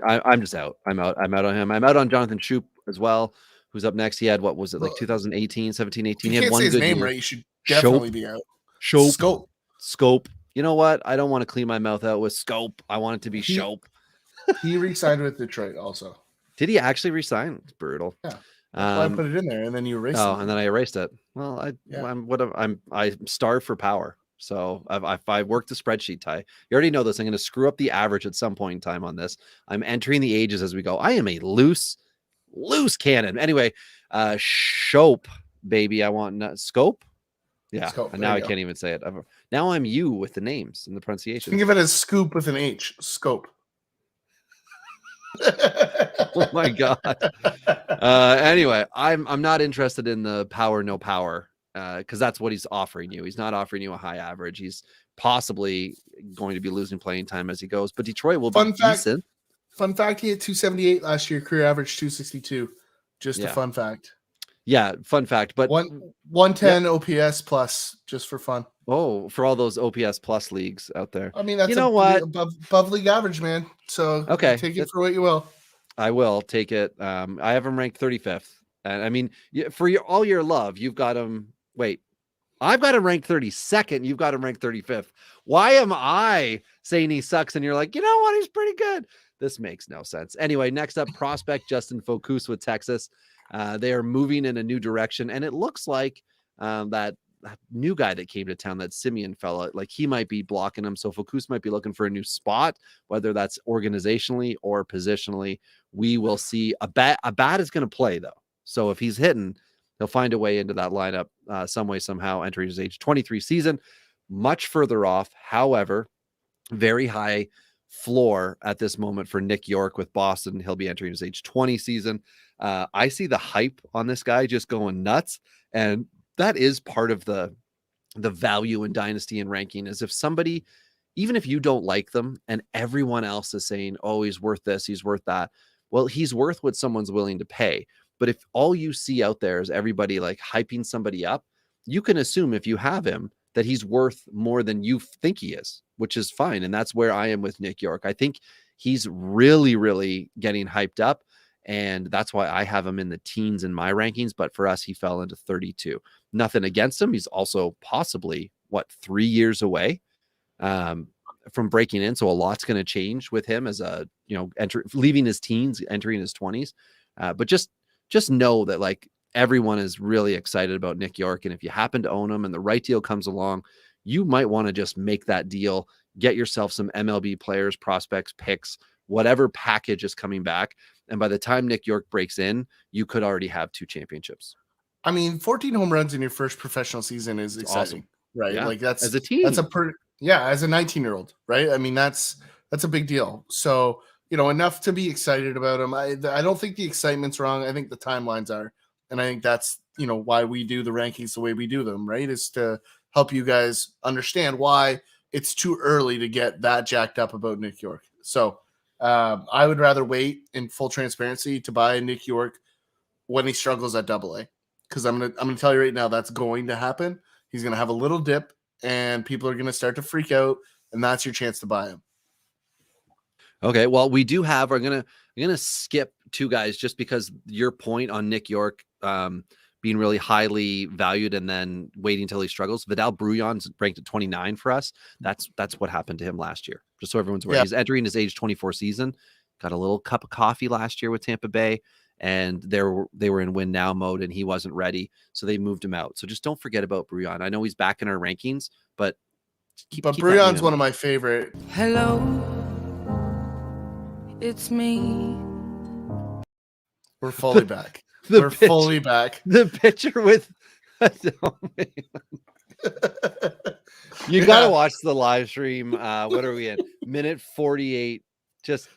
I'm just out. I'm out on him. I'm out on Jonathan Shoup as well, who's up next. He had, what was it, like 2018, 17, 18? You he had can't one say his good name year. right. You should definitely be out. Scope. You know what? I don't want to clean my mouth out with Scope. I want it to be Shope. He re-signed with Detroit also. Did he actually re-sign? It's brutal. Yeah. That's why I put it in there, and then you erased it. Oh, and then I erased it. Well, I'm starved for power. So I worked the spreadsheet, Ty. You already know this. I'm going to screw up the average at some point in time on this. I'm entering the ages as we go. I am a loose cannon. Anyway, Shope, baby. I want Scope. Yeah. Scope. And now I can't even say it. Now I'm you with the names and the pronunciation. Think of it as scoop with an H. Scope. Oh my God. Anyway, I'm not interested in the power, no power, because that's what he's offering you. He's not offering you a high average. He's possibly going to be losing playing time as he goes, but Detroit will be decent. Fun fact, he had 278 last year, career average 262. Just a fun fact. Yeah, fun fact. But 110 OPS plus, just for fun. Oh, for all those OPS plus leagues out there. I mean, that's what? Above league average, man. So okay, take it for what you will. I will take it. I have him ranked 35th. And I mean, for all your love, you've got him. Wait, I've got him ranked 32nd. You've got him ranked 35th. Why am I saying he sucks? And you're like, you know what? He's pretty good. This makes no sense. Anyway, next up, prospect Justin Focus with Texas. They are moving in a new direction. And it looks like that new guy that came to town, that Simeon fella, like he might be blocking him. So Focus might be looking for a new spot, whether that's organizationally or positionally. We will see. A bat is going to play, though. So if he's hitting, he'll find a way into that lineup some way, somehow, entering his age 23 season. Much further off, however, very high floor at this moment for Nick York with Boston. He'll be entering his age 20 season. I see the hype on this guy just going nuts. And that is part of the value in dynasty and ranking, is if somebody, even if you don't like them and everyone else is saying, oh, he's worth this, he's worth that. Well, he's worth what someone's willing to pay. But if all you see out there is everybody like hyping somebody up, you can assume if you have him that he's worth more than you think he is, which is fine. And that's where I am with Nick York. I think he's really, really getting hyped up. And that's why I have him in the teens in my rankings. But for us, he fell into 32. Nothing against him. He's also possibly, 3 years away from breaking in. So a lot's going to change with him as a, leaving his teens, entering his 20s. But just know that like everyone is really excited about Nick York. And if you happen to own him and the right deal comes along, you might want to just make that deal, get yourself some MLB players, prospects, picks, whatever package is coming back. And by the time Nick York breaks in, you could already have 2 championships. I mean, 14 home runs in your first professional season is exciting, awesome. Right? Yeah. Like that's as a team. That's as a 19-year-old, right? I mean, that's a big deal. So, enough to be excited about him. I don't think the excitement's wrong. I think the timelines are. And I think that's, why we do the rankings the way we do them, right? Is to help you guys understand why it's too early to get that jacked up about Nick York. So I would rather wait, in full transparency, to buy Nick York when he struggles at AA. Because I'm gonna tell you right now, that's going to happen. He's gonna have a little dip and people are gonna start to freak out, and that's your chance to buy him. Okay, well, we do have. I'm gonna skip 2 guys just because your point on Nick York being really highly valued and then waiting until he struggles. Vidal Bruján's ranked at 29 for us. That's what happened to him last year. Just so everyone's aware, He's entering his age 24 season. Got a little cup of coffee last year with Tampa Bay, and they were in win now mode, and he wasn't ready, so they moved him out. So just don't forget about Bruján. I know he's back in our rankings, but keep Bruján's one of my favorite. Hello, it's me. We're fully back. We're fully back. The picture with you gotta watch the live stream. What are we in? Minute 48. Just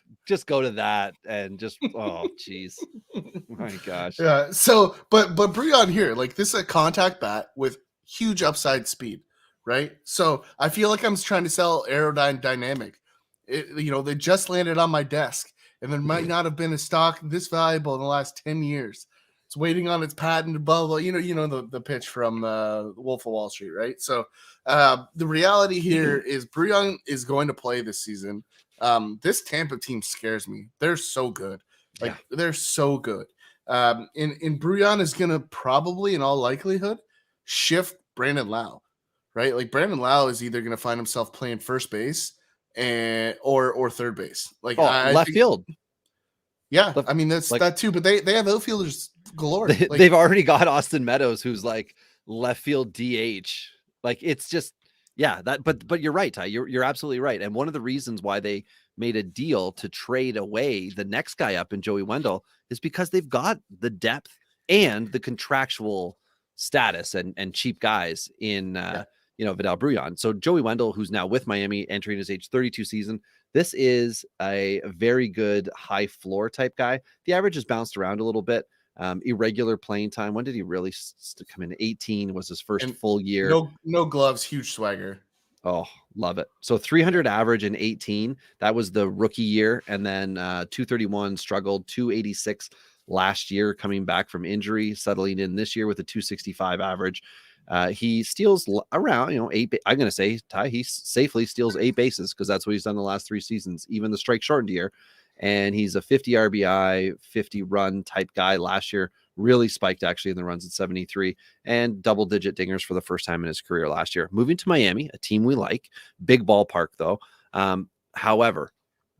go to that and just geez. My gosh. Yeah. So but Bruján here, like, this is a contact bat with huge upside speed, right? So I feel like I'm trying to sell aerodynamic. They just landed on my desk, and there might not have been a stock this valuable in the last 10 years. It's waiting on its patent, blah, blah. The pitch from Wolf of Wall Street, right? So the reality here is Bruján is going to play this season. This Tampa team scares me. They're so good. They're so good. And Bruján is going to probably, in all likelihood, shift Brandon Lau, right? Like, Brandon Lau is either going to find himself playing first base or third base. Like, left field. Yeah, I mean, that's that too. But they have outfielders galore. They've already got Austin Meadows, who's like left field DH. Like, it's just that. But you're right, Ty. You're absolutely right. And one of the reasons why they made a deal to trade away the next guy up in Joey Wendell is because they've got the depth and the contractual status and cheap guys in Vidal Bruján. So Joey Wendell, who's now with Miami, entering his age 32 season, this is a very good high floor type guy. The average has bounced around a little bit. Irregular playing time. When did he really come in? 18 was his first And full year. no gloves, huge swagger. Oh, love it. So 300 average in 18. That was the rookie year. And then 231 struggled, 286 last year coming back from injury, settling in this year with a 265 average. He steals around, eight. I'm going to say, Ty, he safely steals 8 bases because that's what he's done the last 3 seasons, even the strike shortened year. And he's a 50 RBI, 50 run type guy last year. Really spiked actually in the runs at 73 and double-digit dingers for the first time in his career last year. Moving to Miami, a team we like. Big ballpark though. However,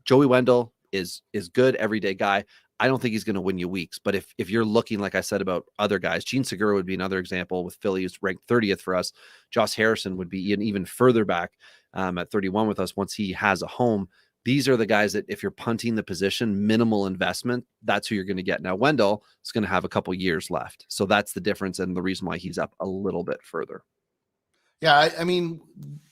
Joey Wendell is good everyday guy. I don't think he's going to win you weeks, but if you're looking, like I said about other guys, Gene Segura would be another example with Philly, who's ranked 30th for us. Josh Harrison would be even further back at 31 with us once he has a home. These are the guys that if you're punting the position, minimal investment, that's who you're going to get. Now, Wendell is going to have a couple years left. So that's the difference and the reason why he's up a little bit further. Yeah, I mean,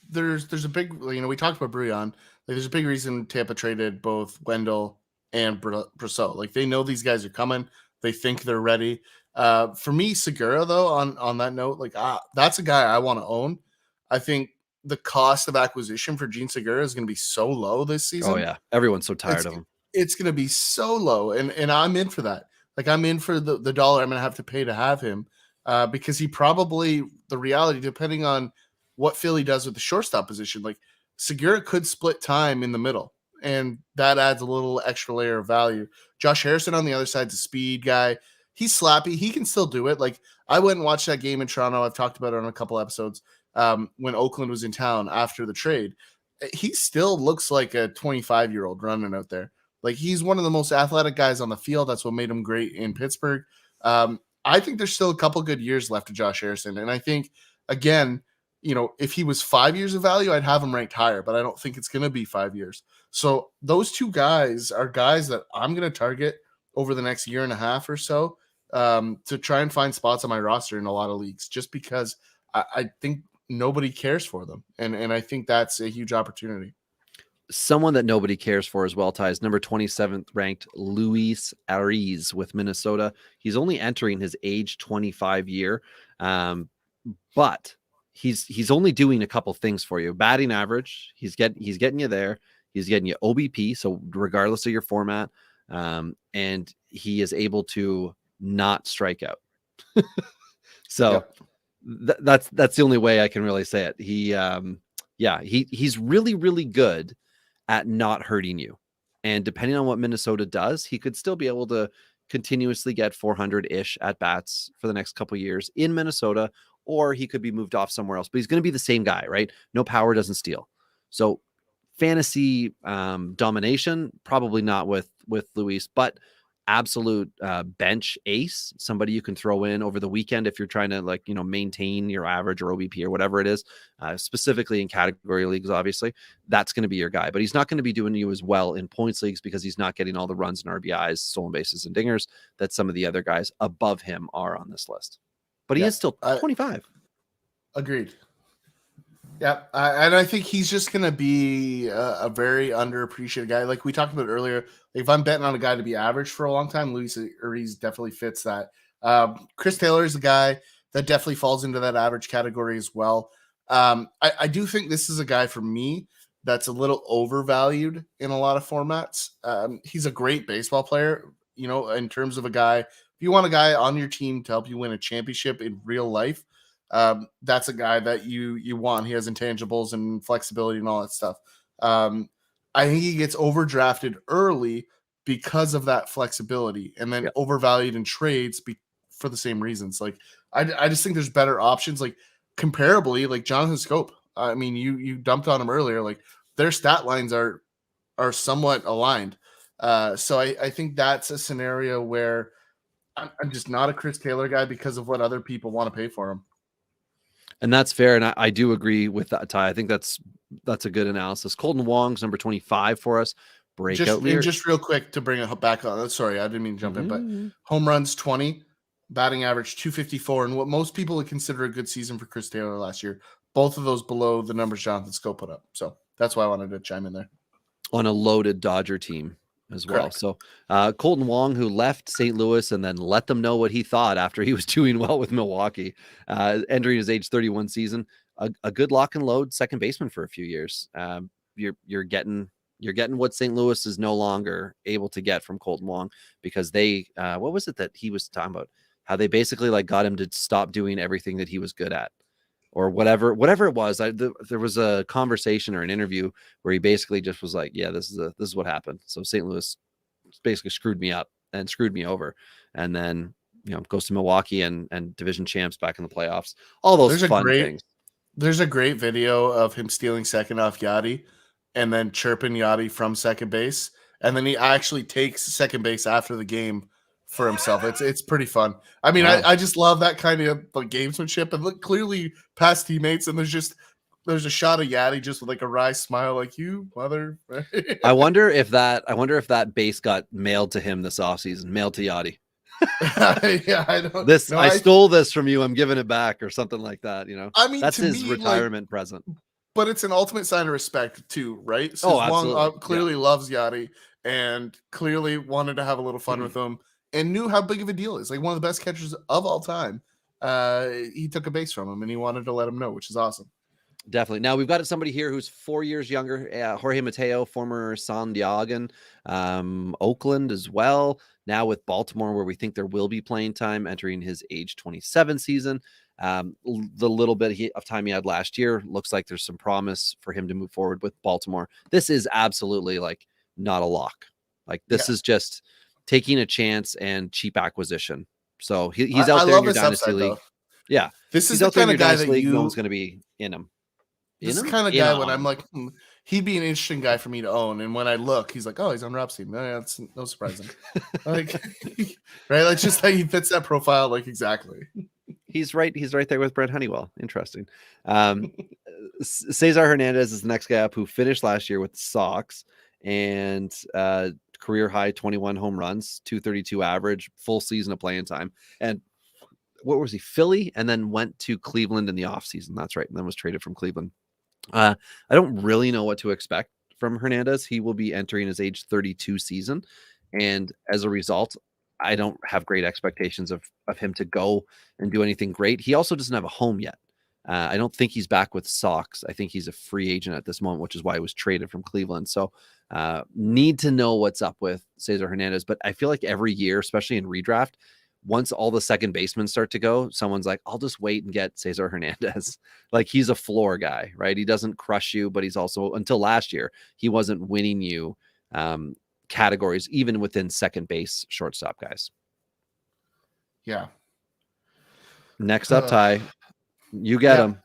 there's a big, we talked about Bruján. There's a big reason Tampa traded both Wendell and Brosseau. Like, they know these guys are coming. They think they're ready. For me, Segura, though, on that note, that's a guy I want to own. I think the cost of acquisition for Gene Segura is going to be so low this season. Oh yeah, everyone's so tired of him. It's going to be so low, and I'm in for that. Like, I'm in for the dollar I'm going to have to pay to have him, because he probably, the reality, depending on what Philly does with the shortstop position, like Segura could split time in the middle, and that adds a little extra layer of value. Josh Harrison on the other side's a speed guy. He's slappy. He can still do it. Like, I went and watched that game in Toronto. I've talked about it on a couple episodes. When Oakland was in town after the trade, he still looks like a 25-year-old running out there. Like, he's one of the most athletic guys on the field. That's what made him great in Pittsburgh. I think there's still a couple good years left to Josh Harrison. And I think, again, if he was 5 years of value, I'd have him ranked higher, but I don't think it's going to be 5 years. So those two guys are guys that I'm going to target over the next year and a half or so, to try and find spots on my roster in a lot of leagues, just because I think nobody cares for them. And I think that's a huge opportunity. Someone that nobody cares for as well, Ty, is number 27th ranked Luis Ariz with Minnesota. He's only entering his age 25 year, but he's only doing a couple things for you. Batting average, he's getting you there. He's getting you OBP, so regardless of your format, and he is able to not strike out. So that's the only way I can really say it. He's really, really good at not hurting you. And depending on what Minnesota does, he could still be able to continuously get 400-ish at bats for the next couple of years in Minnesota, or he could be moved off somewhere else. But he's going to be the same guy, right? No power doesn't steal. So fantasy domination, probably not with Luis, but absolute bench ace, somebody you can throw in over the weekend if you're trying to maintain your average or OBP or whatever it is, specifically in category leagues. Obviously that's going to be your guy, but he's not going to be doing you as well in points leagues because he's not getting all the runs and RBIs, stolen bases and dingers that some of the other guys above him are on this list. But he is still 25. Agreed. Yeah, and I think he's just going to be a very underappreciated guy. Like we talked about earlier, if I'm betting on a guy to be average for a long time, Luis Ariz definitely fits that. Chris Taylor is a guy that definitely falls into that average category as well. I do think this is a guy for me that's a little overvalued in a lot of formats. He's a great baseball player, in terms of a guy. If you want a guy on your team to help you win a championship in real life, that's a guy that you want. He has intangibles and flexibility and all that stuff. I think he gets overdrafted early because of that flexibility, and then overvalued in trades for the same reasons. Like I just think there's better options. Like comparably, like Jonathan Scope. I mean, you dumped on him earlier. Like their stat lines are somewhat aligned. So I think that's a scenario where I'm just not a Chris Taylor guy because of what other people want to pay for him. And that's fair. And I do agree with that, Ty. I think that's a good analysis. Colton Wong's number 25 for us. Breakout leader. Just real quick to bring it back on. Sorry, I didn't mean to jump in, but home runs 20, batting average 254, and what most people would consider a good season for Chris Taylor last year. both of those below the numbers Jonathan Scope put up. So that's why I wanted to chime in there. On a loaded Dodger team as well. Correct. So Colton Wong, who left St. Louis and then let them know what he thought after he was doing well with Milwaukee, entering his age 31 season, a good lock and load second baseman for a few years. You're getting what St. Louis is no longer able to get from Colton Wong, because they what was it that he was talking about? How they basically like got him to stop doing everything that he was good at, or whatever it was. There was a conversation or an interview where he basically just was like, yeah, this is what happened. So St. Louis basically screwed me up and screwed me over. And then, goes to Milwaukee and division champs back in the playoffs, all those things. There's a great video of him stealing second off Yachty and then chirping Yachty from second base. And then he actually takes second base after the game for himself. It's pretty fun. I mean, wow. I just love that kind of like gamesmanship, and look, clearly past teammates. And there's a shot of Yachty just with like a wry smile, like, you mother. I wonder if that base got mailed to him this offseason, mailed to Yachty. Yeah, I don't. This, no, I stole this from you. I'm giving it back, or something like that. I mean, that's his retirement present. But it's an ultimate sign of respect too, right? So absolutely. Clearly loves Yachty and clearly wanted to have a little fun with him, and knew how big of a deal it is. Like, one of the best catchers of all time. He took a base from him, and he wanted to let him know, which is awesome. Definitely. Now we've got somebody here who's 4 years younger, Jorge Mateo, former San Diegan, Oakland as well. Now with Baltimore, where we think there will be playing time, entering his age 27 season. The little bit of time he had last year, looks like there's some promise for him to move forward with Baltimore. This is absolutely like not a lock. Like, this is just taking a chance and cheap acquisition. So he's out there in your dynasty league. Though. Yeah. This is the kind of guy that no one's going to be in him. This is the kind of guy when I'm like, he'd be an interesting guy for me to own. And when I look, he's like, oh, he's on Rob's team. No, that's no surprising. Like, right? Like, just like he fits that profile, like, exactly. He's right there with Brent Honeywell. Interesting. Cesar Hernandez is the next guy up, who finished last year with the Sox and career high 21 home runs, 232 average, full season of playing time. And what was he? Philly, and then went to Cleveland in the offseason. That's right. And then was traded from Cleveland. I don't really know what to expect from Hernandez. He will be entering his age 32 season. And as a result, I don't have great expectations of him to go and do anything great. He also doesn't have a home yet. I don't think he's back with Sox. I think he's a free agent at this moment, which is why he was traded from Cleveland. So need to know what's up with Cesar Hernandez. But I feel like every year, especially in redraft, once all the second basemen start to go, someone's like, I'll just wait and get Cesar Hernandez. Like, he's a floor guy, right? He doesn't crush you, but he's also, until last year, he wasn't winning you categories, even within second base shortstop guys. Yeah. Next up, Ty, you get him.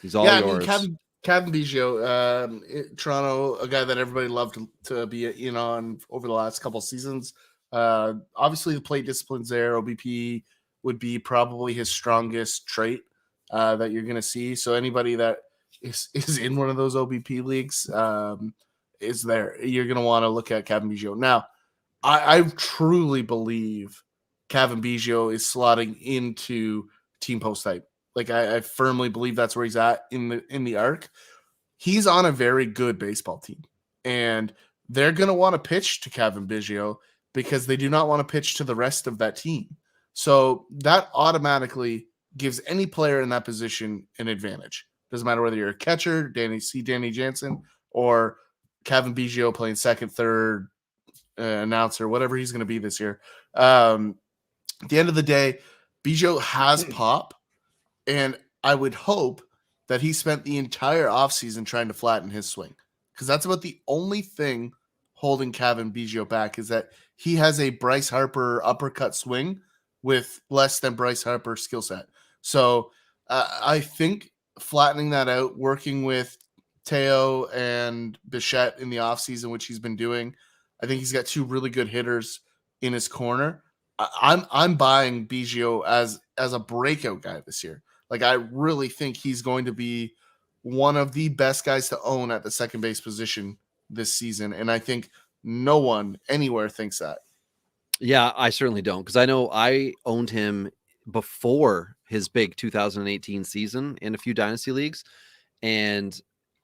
He's all yours. I mean, Cavan Biggio, Toronto, a guy that everybody loved to be in on over the last couple of seasons. Obviously the plate disciplines there. OBP would be probably his strongest trait that you're going to see. So anybody that is in one of those OBP leagues is there. You're going to want to look at Cavan Biggio. Now, I truly believe Cavan Biggio is slotting into team post type. Like, I firmly believe that's where he's at in the arc. He's on a very good baseball team, and they're going to want to pitch to Cavan Biggio because they do not want to pitch to the rest of that team. So that automatically gives any player in that position an advantage. Doesn't matter whether you're a catcher, Danny Jansen, or Cavan Biggio playing second, third, announcer, whatever he's going to be this year. At the end of the day, Biggio has pop, and I would hope that he spent the entire offseason trying to flatten his swing, because that's about the only thing holding Cavan Biggio back, is that he has a Bryce Harper uppercut swing with less than Bryce Harper skill set. So I think flattening that out, working with Teo and Bichette in the offseason, which he's been doing, I think he's got two really good hitters in his corner. I'm buying Biggio as a breakout guy this year. Like, I really think he's going to be one of the best guys to own at the second base position this season. And I think no one anywhere thinks that. Yeah, I certainly don't, because I know I owned him before his big 2018 season in a few dynasty leagues. And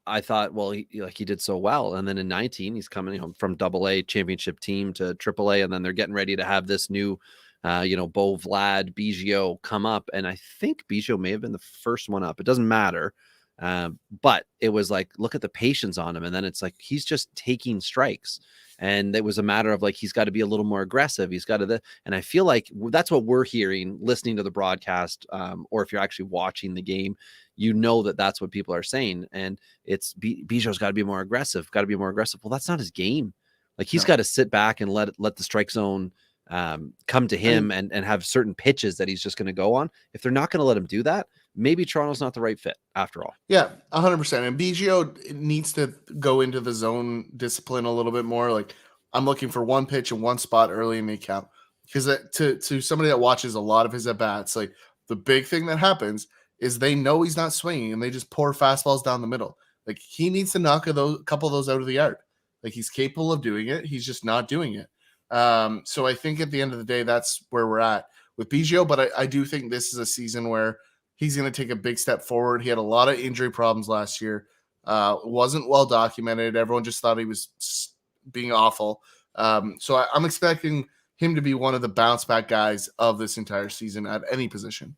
I thought, well, he did so well. And then in 19, he's coming home from AA championship team to AAA. And then they're getting ready to have this new, Bo Vlad Biggio come up. And I think Biggio may have been the first one up. It doesn't matter. But it was like, look at the patience on him. And then it's like, he's just taking strikes. And it was a matter of like, he's got to be a little more aggressive. He's got to, and I feel like that's what we're hearing, listening to the broadcast, or if you're actually watching the game, that's what people are saying. And it's Biggio's got to be more aggressive, Well, that's not his game. Like he's got to sit back and let the strike zone come to him and have certain pitches that he's just going to go on. If they're not going to let him do that, maybe Toronto's not the right fit after all. Yeah, 100%. And Biggio needs to go into the zone discipline a little bit more. Like I'm looking for one pitch in one spot early in the count, because to somebody that watches a lot of his at-bats, like the big thing that happens is they know he's not swinging and they just pour fastballs down the middle. Like he needs to knock a couple of those out of the yard. Like he's capable of doing it. He's just not doing it. So I think at the end of the day, that's where we're at with Biggio. But I do think this is a season where he's going to take a big step forward. He had a lot of injury problems last year. Wasn't well documented. Everyone just thought he was being awful. So I'm expecting him to be one of the bounce back guys of this entire season at any position.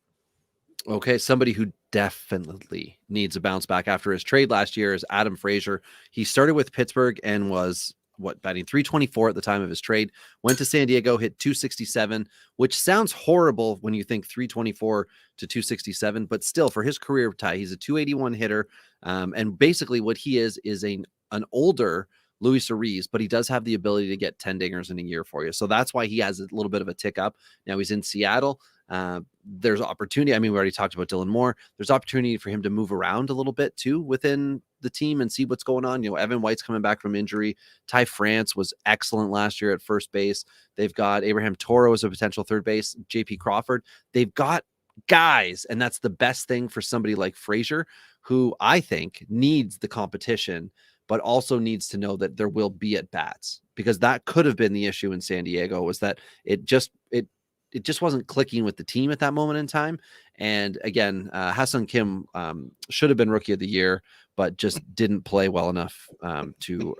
Okay, somebody who definitely needs a bounce back after his trade last year is Adam Frazier. He started with Pittsburgh and was batting 324 at the time of his trade, went to San Diego, hit 267, which sounds horrible when you think 324 to 267, but still for his career tie, he's a 281 hitter. And basically what he is an older Luis Ariz, but he does have the ability to get 10 dingers in a year for you. So that's why he has a little bit of a tick up. Now he's in Seattle. There's opportunity. I mean, we already talked about Dylan Moore. There's opportunity for him to move around a little bit too within the team and see what's going on. Evan White's coming back from injury. Ty France was excellent last year at first base. They've got Abraham Toro as a potential third base, JP Crawford. They've got guys, and that's the best thing for somebody like Frazier, who I think needs the competition, but also needs to know that there will be at bats, because that could have been the issue in San Diego, was that it just wasn't clicking with the team at that moment in time. And again, Ha-Seong Kim should have been rookie of the year, but just didn't play well enough to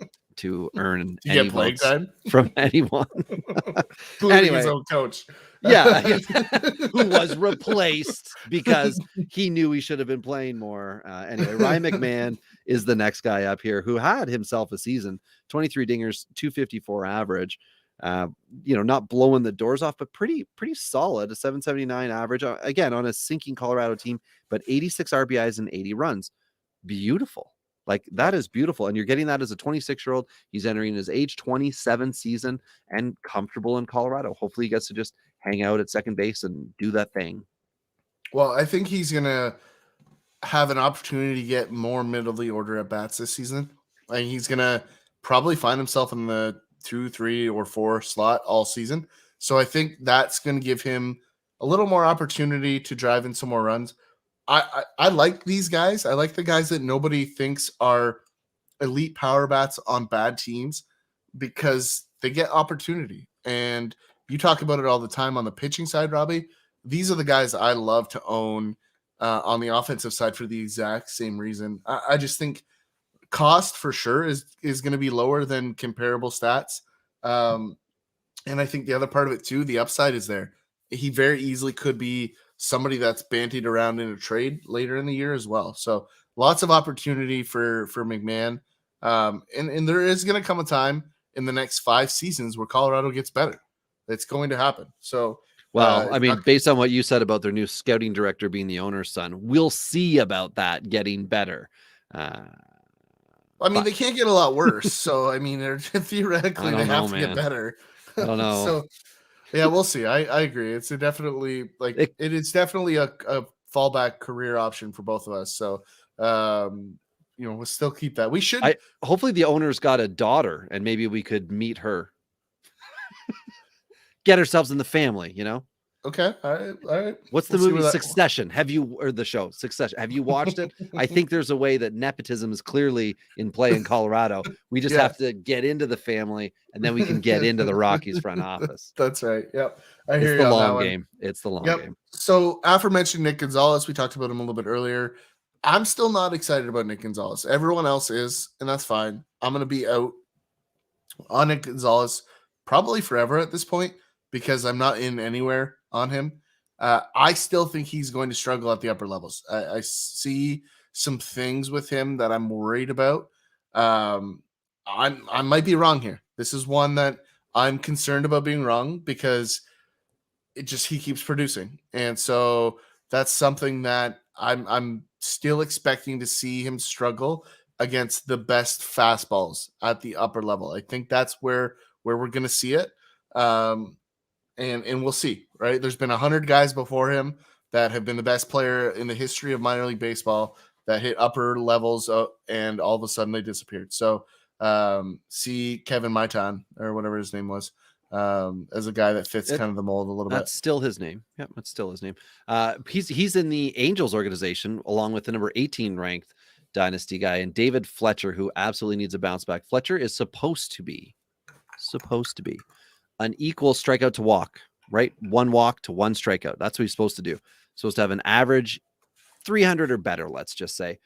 earn any votes from anyone. Anyway, his own coach. Yeah, who was replaced because he knew he should have been playing more. Anyway, Ryan McMahon is the next guy up here, who had himself a season, 23 dingers, 254 average. Not blowing the doors off, but pretty solid, a 779 average, again, on a sinking Colorado team, but 86 RBIs and 80 runs. Beautiful. Like, that is beautiful. And you're getting that as a 26-year-old. He's entering his age 27 season and comfortable in Colorado. Hopefully he gets to just hang out at second base and do that thing. Well, I think he's going to have an opportunity to get more middle of the order at bats this season. Like, he's going to probably find himself in the 2, 3, or 4 slot all season. So I think that's going to give him a little more opportunity to drive in some more runs. I like these guys. I like the guys that nobody thinks are elite power bats on bad teams, because they get opportunity. And you talk about it all the time on the pitching side, Robbie. These are the guys I love to own on the offensive side for the exact same reason. I just think cost for sure is going to be lower than comparable stats. And I think the other part of it too, the upside is there. He very easily could be somebody that's bantied around in a trade later in the year as well. So lots of opportunity for McMahon. And there is going to come a time in the next 5 seasons where Colorado gets better. It's going to happen. So, well, I mean, based on what you said about their new scouting director being the owner's son, we'll see about that getting better. They can't get a lot worse. So, I mean, they're theoretically they have to get better. I don't know. So, yeah, we'll see. I agree. It's definitely it is definitely a fallback career option for both of us. So, we'll still keep that. We should. Hopefully the owner's got a daughter, and maybe we could meet her. Get ourselves in the family, Okay. All right. All right. What's the We'll see movie where that. Succession? Or the show Succession? Have you watched it? I think there's a way that nepotism is clearly in play in Colorado. We just have Yes. to get into the family, and then we can get into the Rockies front office. That's right. Yep. I It's hear the you on that long one. game. It's the long Yep. game. So aforementioned Nick Gonzalez, we talked about him a little bit earlier. I'm still not excited about Nick Gonzalez. Everyone else is, and that's fine. I'm going to be out on Nick Gonzalez probably forever at this point because I'm not in anywhere on him. I still think he's going to struggle at the upper levels. I see some things with him that I'm worried about. I might be wrong here. This is one that I'm concerned about being wrong because he keeps producing, and so that's something that I'm still expecting to see him struggle against the best fastballs at the upper level. I think that's where we're going to see it. Um, and we'll see, right? There's been 100 guys before him that have been the best player in the history of minor league baseball that hit upper levels, and all of a sudden they disappeared. So see Kevin Maitan or whatever his name was, as a guy that fits kind of the mold a little bit. That's still his name. Yep, that's still his name. He's in the Angels organization along with the number 18 ranked dynasty guy, and David Fletcher, who absolutely needs a bounce back. Fletcher is supposed to be an equal strikeout to walk, right? 1 walk to 1 strikeout. That's what he's supposed to do. Supposed to have an average 300 or better, let's just say.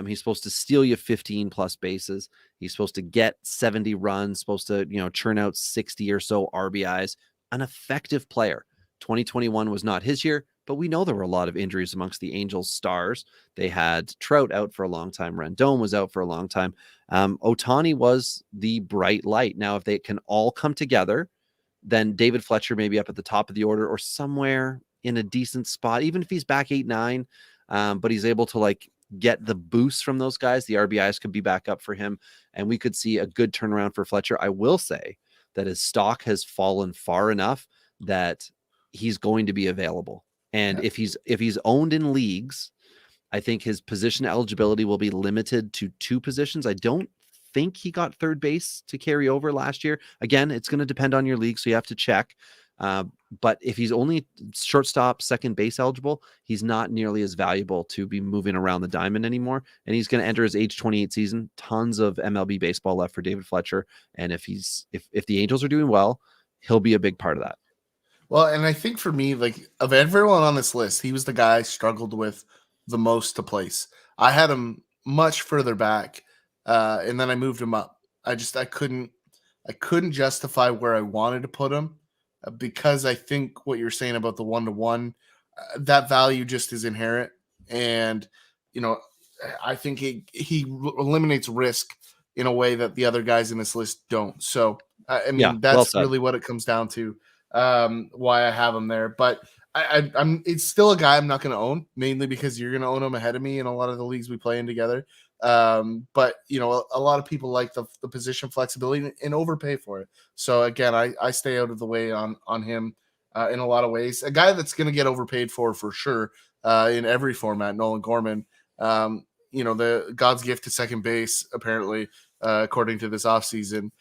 He's supposed to steal you 15 plus bases. He's supposed to get 70 runs, supposed to, churn out 60 or so RBIs. An effective player. 2021 was not his year, but we know there were a lot of injuries amongst the Angels stars. They had Trout out for a long time. Rendon was out for a long time. Ohtani was the bright light. Now, if they can all come together, then David Fletcher may be up at the top of the order or somewhere in a decent spot, even if he's back 8-9. But he's able to get the boost from those guys. The RBIs could be back up for him, and we could see a good turnaround for Fletcher. I will say that his stock has fallen far enough that he's going to be available. And if he's owned in leagues, I think his position eligibility will be limited to 2 positions. I don't think he got third base to carry over last year. Again, it's going to depend on your league, so you have to check. But if he's only shortstop, second base eligible, he's not nearly as valuable to be moving around the diamond anymore. And he's going to enter his age 28 season. Tons of MLB baseball left for David Fletcher. And if the Angels are doing well, he'll be a big part of that. Well, and I think for me, of everyone on this list, he was the guy I struggled with the most to place. I had him much further back, and then I moved him up. I couldn't justify where I wanted to put him, because I think what you're saying about the 1-to-1, that value just is inherent. And, I think he eliminates risk in a way that the other guys in this list don't. So, that's really what it comes down to, why I have him there. But it's still a guy I'm not going to own, mainly because you're going to own him ahead of me in a lot of the leagues we play in together. But a lot of people like the position flexibility and overpay for it. So again, I stay out of the way on him in a lot of ways. A guy that's going to get overpaid for sure in every format, Nolan Gorman. The God's gift to second base, apparently, according to this offseason.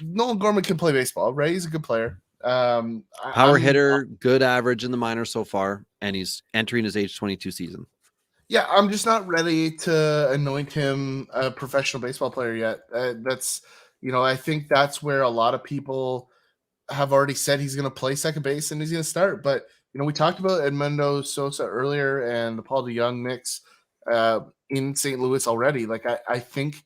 Nolan Gorman can play baseball, right? He's a good player. Power hitter, good average in the minors so far, and he's entering his age 22 season. Yeah, I'm just not ready to anoint him a professional baseball player yet. That's, I think that's where a lot of people have already said he's going to play second base and he's going to start. But, we talked about Edmundo Sosa earlier and the Paul DeYoung mix in St. Louis already. I think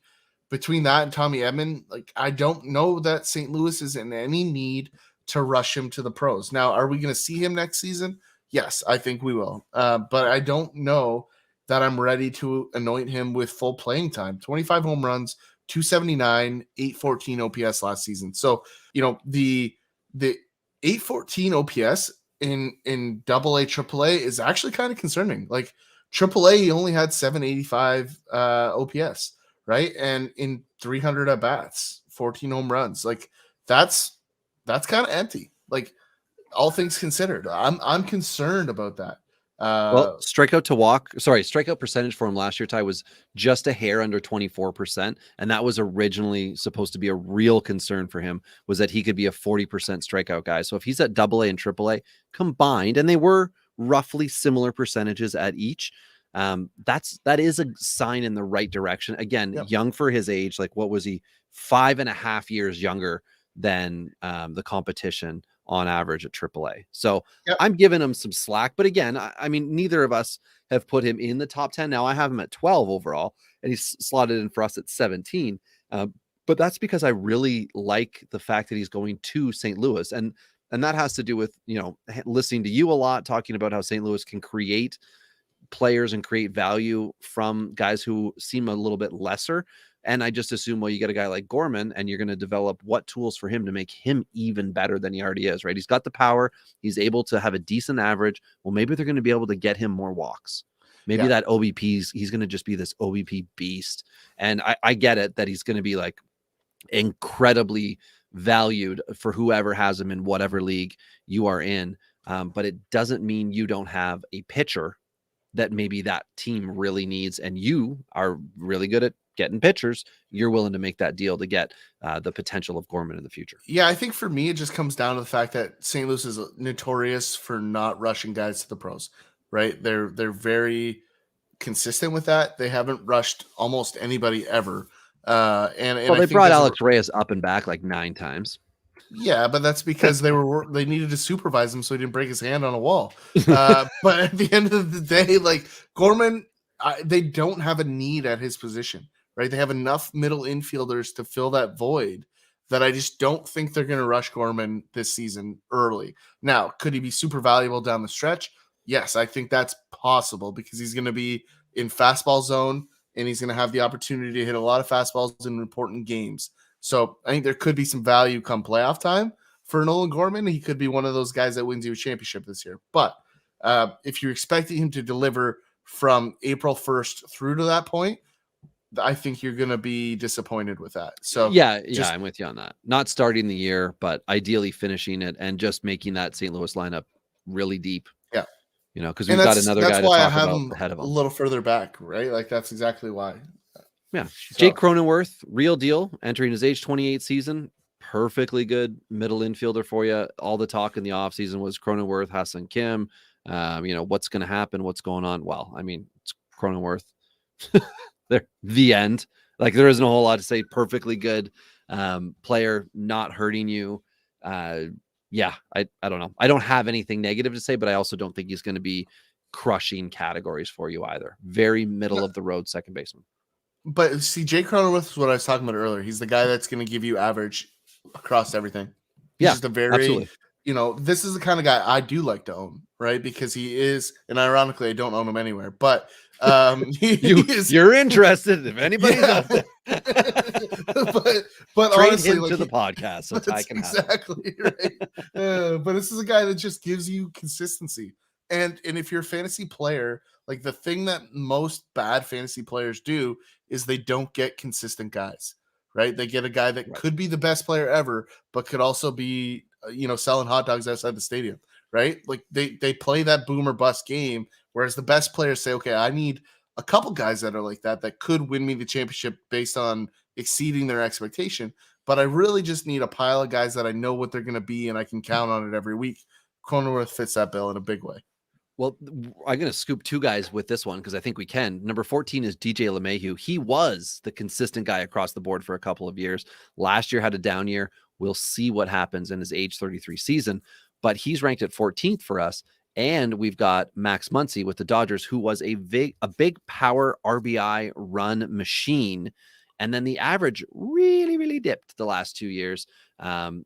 between that and Tommy Edman, I don't know that St. Louis is in any need to rush him to the pros. Now, are we going to see him next season? Yes, I think we will. But I don't know that I'm ready to anoint him with full playing time. 25 home runs, 279, 814 OPS last season. So, the 814 OPS in double A, triple A is actually kind of concerning. Triple A, he only had 785 OPS, right? And in 300 at bats, 14 home runs. That's kind of empty. All things considered, I'm concerned about that. Well, strikeout percentage for him last year, Ty, was just a hair under 24%. And that was originally supposed to be a real concern for him, was that he could be a 40% strikeout guy. So if he's at AA and AAA combined, and they were roughly similar percentages at each, that is a sign in the right direction. Again, Yep. young for his age. Like, what was he? 5.5 years younger than the competition on average at AAA. So Yep. I'm giving him some slack. But again, I mean, neither of us have put him in the top 10. Now I have him at 12 overall, and he's slotted in for us at 17. But that's because I really like the fact that he's going to St. Louis. And that has to do with, listening to you a lot, talking about how St. Louis can create players and create value from guys who seem a little bit lesser. And I just assume, well, you get a guy like Gorman and you're going to develop what tools for him to make him even better than he already is, right? He's got the power. He's able to have a decent average. Well, maybe they're going to be able to get him more walks. Maybe that OBP's, he's going to just be this OBP beast. And I get it that he's going to be like incredibly valued for whoever has him in whatever league you are in. But it doesn't mean you don't have a pitcher that maybe that team really needs, and you are really good at getting pitchers. You're willing to make that deal to get the potential of Gorman in the future. Yeah, I think for me, it just comes down to the fact that St. Louis is notorious for not rushing guys to the pros, right? They're very consistent with that. They haven't rushed almost anybody ever. And well, they brought Alex Reyes up and back like 9 times. Yeah, but that's because they needed to supervise him so he didn't break his hand on a wall. But at the end of the day, like Gorman, they don't have a need at his position, right? They have enough middle infielders to fill that void that I just don't think they're going to rush Gorman this season early. Now, could he be super valuable down the stretch? Yes, I think that's possible because he's going to be in fastball zone and he's going to have the opportunity to hit a lot of fastballs in important games. So I think there could be some value come playoff time for Nolan Gorman. He could be one of those guys that wins you a championship this year. But if you're expecting him to deliver from April 1st through to that point, I think you're going to be disappointed with that. So yeah, I'm with you on that. Not starting the year, but ideally finishing it and just making that St. Louis lineup really deep. Yeah. Because we've got another guy to talk about ahead of him. A little further back, right? Like that's exactly why. Yeah. Jake Cronenworth, real deal, entering his age 28 season. Perfectly good middle infielder for you. All the talk in the offseason was Cronenworth, Hassan Kim. What's going to happen? What's going on? Well, I mean, it's Cronenworth. There, the end. Like, there isn't a whole lot to say. Perfectly good player, not hurting you. I don't know. I don't have anything negative to say, but I also don't think he's going to be crushing categories for you either. Very middle of the road second baseman. But see, Jake Cronenworth is what I was talking about earlier. He's the guy that's going to give you average across everying. He's just a very, absolutely. This is the kind of guy I do like to own, right? Because he is, and ironically, I don't own him anywhere, but you're interested if anybody's out there. but Trade honestly, him to the podcast so Ty can exactly right. But this is a guy that just gives you consistency. And if you're a fantasy player, like the thing that most bad fantasy players do is they don't get consistent guys, right? They get a guy that could be the best player ever, but could also be, selling hot dogs outside the stadium, right? Like they play that boom or bust game, whereas the best players say, okay, I need a couple guys that are like that could win me the championship based on exceeding their expectation. But I really just need a pile of guys that I know what they're going to be and I can count on it every week. Cronenworth fits that bill in a big way. Well, I'm going to scoop 2 guys with this one because I think we can. Number 14 is DJ LeMahieu. He was the consistent guy across the board for a couple of years. Last year had a down year. We'll see what happens in his age 33 season, but he's ranked at 14th for us. And we've got Max Muncy with the Dodgers, who was a big power RBI run machine. And then the average really, really dipped the last 2 years. And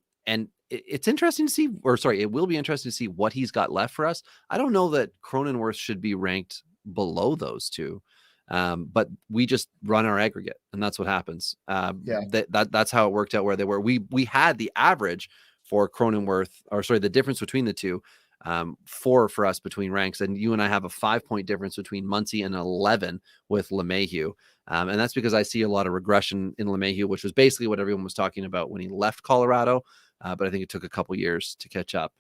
it's interesting to see, it will be interesting to see what he's got left for us. I don't know that Cronenworth should be ranked below those 2, but we just run our aggregate, and that's what happens. That's how it worked out where they were. We had the average for Cronenworth, the difference between the 2, 4 for us between ranks, and you and I have a 5-point difference between Muncy and 11 with LeMahieu. And that's because I see a lot of regression in LeMahieu, which was basically what everyone was talking about when he left Colorado. But I think it took a couple years to catch up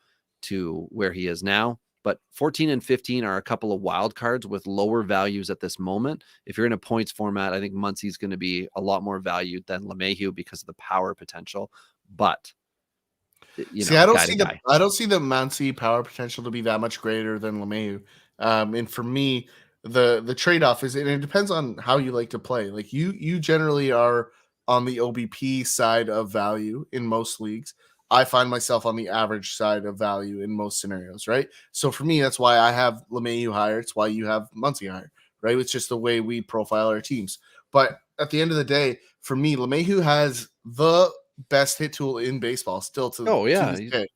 to where he is now. but 14 and 15 are a couple of wild cards with lower values at this moment. If you're in a points format, I think Muncie's going to be a lot more valued than LeMahieu because of the power potential. But See, I don't guy to see guy. I don't see the Muncie power potential to be that much greater than LeMahieu. And for me, the trade off is, and it depends on how you like to play. Like you generally are on the OBP side of value in most leagues. I find myself on the average side of value in most scenarios, right? So for me, that's why I have LeMahieu higher. It's why you have Muncie higher, right? It's just the way we profile our teams. But at the end of the day, for me, LeMahieu has the best hit tool in baseball still to Yeah, this day,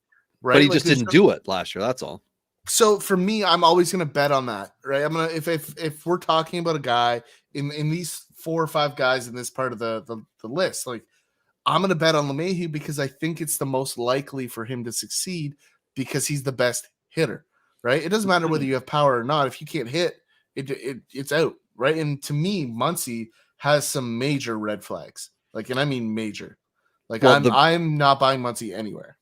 but right? he Like just didn't do it last year. That's all. so for me, I'm always gonna bet on that, right? I'm gonna if we're talking about a guy in these 4 or 5 guys in this part of the list, like I'm going to bet on LeMahieu because I think it's the most likely for him to succeed because he's the best hitter, right? It doesn't matter whether you have power or not. If you can't hit, it's out, right? And to me, Muncie has some major red flags, like, and I mean major. Like Well, I'm not buying Muncie anywhere.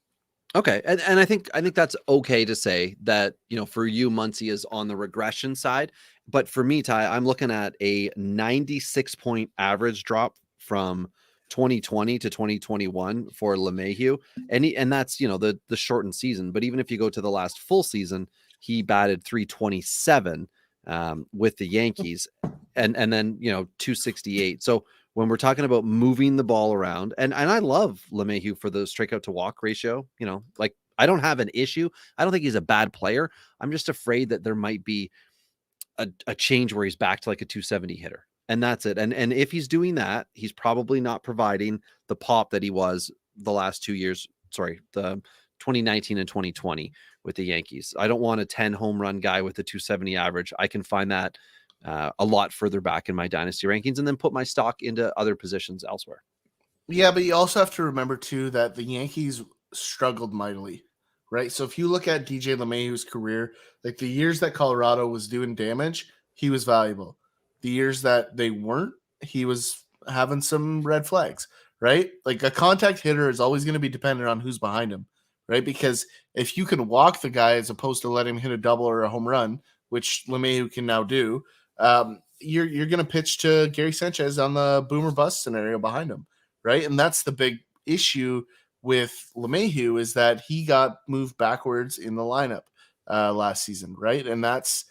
Okay, and I think that's okay to say that, for you, Muncie is on the regression side, but for me, Ty, I'm looking at a 96-point average drop from 2020 to 2021 for LeMahieu, and that's the shortened season. But even if you go to the last full season, he batted 327 with the Yankees, and then 268. So when we're talking about moving the ball around, and I love LeMahieu for the strikeout to walk ratio, like I don't have an issue. I don't think he's a bad player. I'm just afraid that there might be a change where he's back to like a 270 hitter. And that's it. And if he's doing that, he's probably not providing the pop that he was the last 2 years. Sorry, the 2019 and 2020 with the Yankees. I don't want a 10 home run guy with a 270 average. I can find that a lot further back in my dynasty rankings and then put my stock into other positions elsewhere. Yeah, but you also have to remember too that the Yankees struggled mightily, right? So if you look at DJ LeMahieu's career, like the years that Colorado was doing damage, he was valuable. The years that they weren't, he was having some red flags, right? Like a contact hitter is always going to be dependent on who's behind him, right? Because if you can walk the guy as opposed to let him hit a double or a home run, which LeMahieu can now do, you're going to pitch to Gary Sanchez on the boomer bust scenario behind him, right? And that's the big issue with LeMahieu is that he got moved backwards in the lineup last season, right? And that's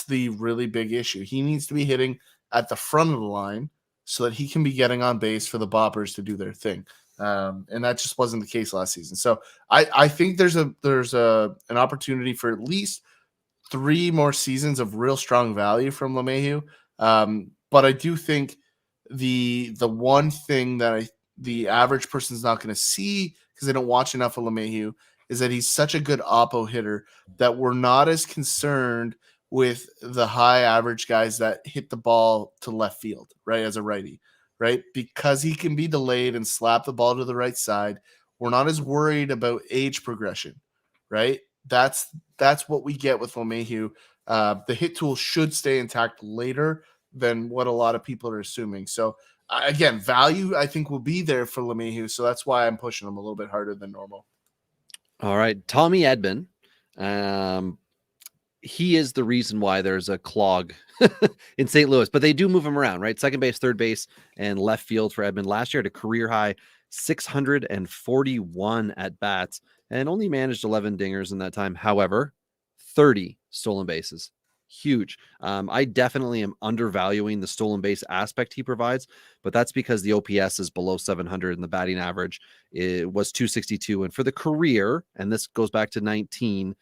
the really big issue. He needs to be hitting at the front of the line so that he can be getting on base for the boppers to do their thing. And that just wasn't the case last season. So I think there's an opportunity for at least 3 more seasons of real strong value from LeMahieu. But I do think the one thing that the average person's not going to see because they don't watch enough of LeMahieu is that he's such a good oppo hitter that we're not as concerned with the high average guys that hit the ball to left field, right, as a righty, right? Because he can be delayed and slap the ball to the right side. We're not as worried about age progression, right? That's what we get with LeMahieu. The hit tool should stay intact later than what a lot of people are assuming. So again, value I think will be there for LeMahieu. So that's why I'm pushing him a little bit harder than normal. All right, Tommy Edman. He is the reason why there's a clog in St. Louis, but they do move him around, right? Second base, third base, and left field for Edman. Last year at a career high 641 at bats and only managed 11 dingers in that time. However, 30 stolen bases. Huge. I definitely am undervaluing the stolen base aspect he provides, but that's because the OPS is below 700 and the batting average was 262. And for the career, and this goes back to 19,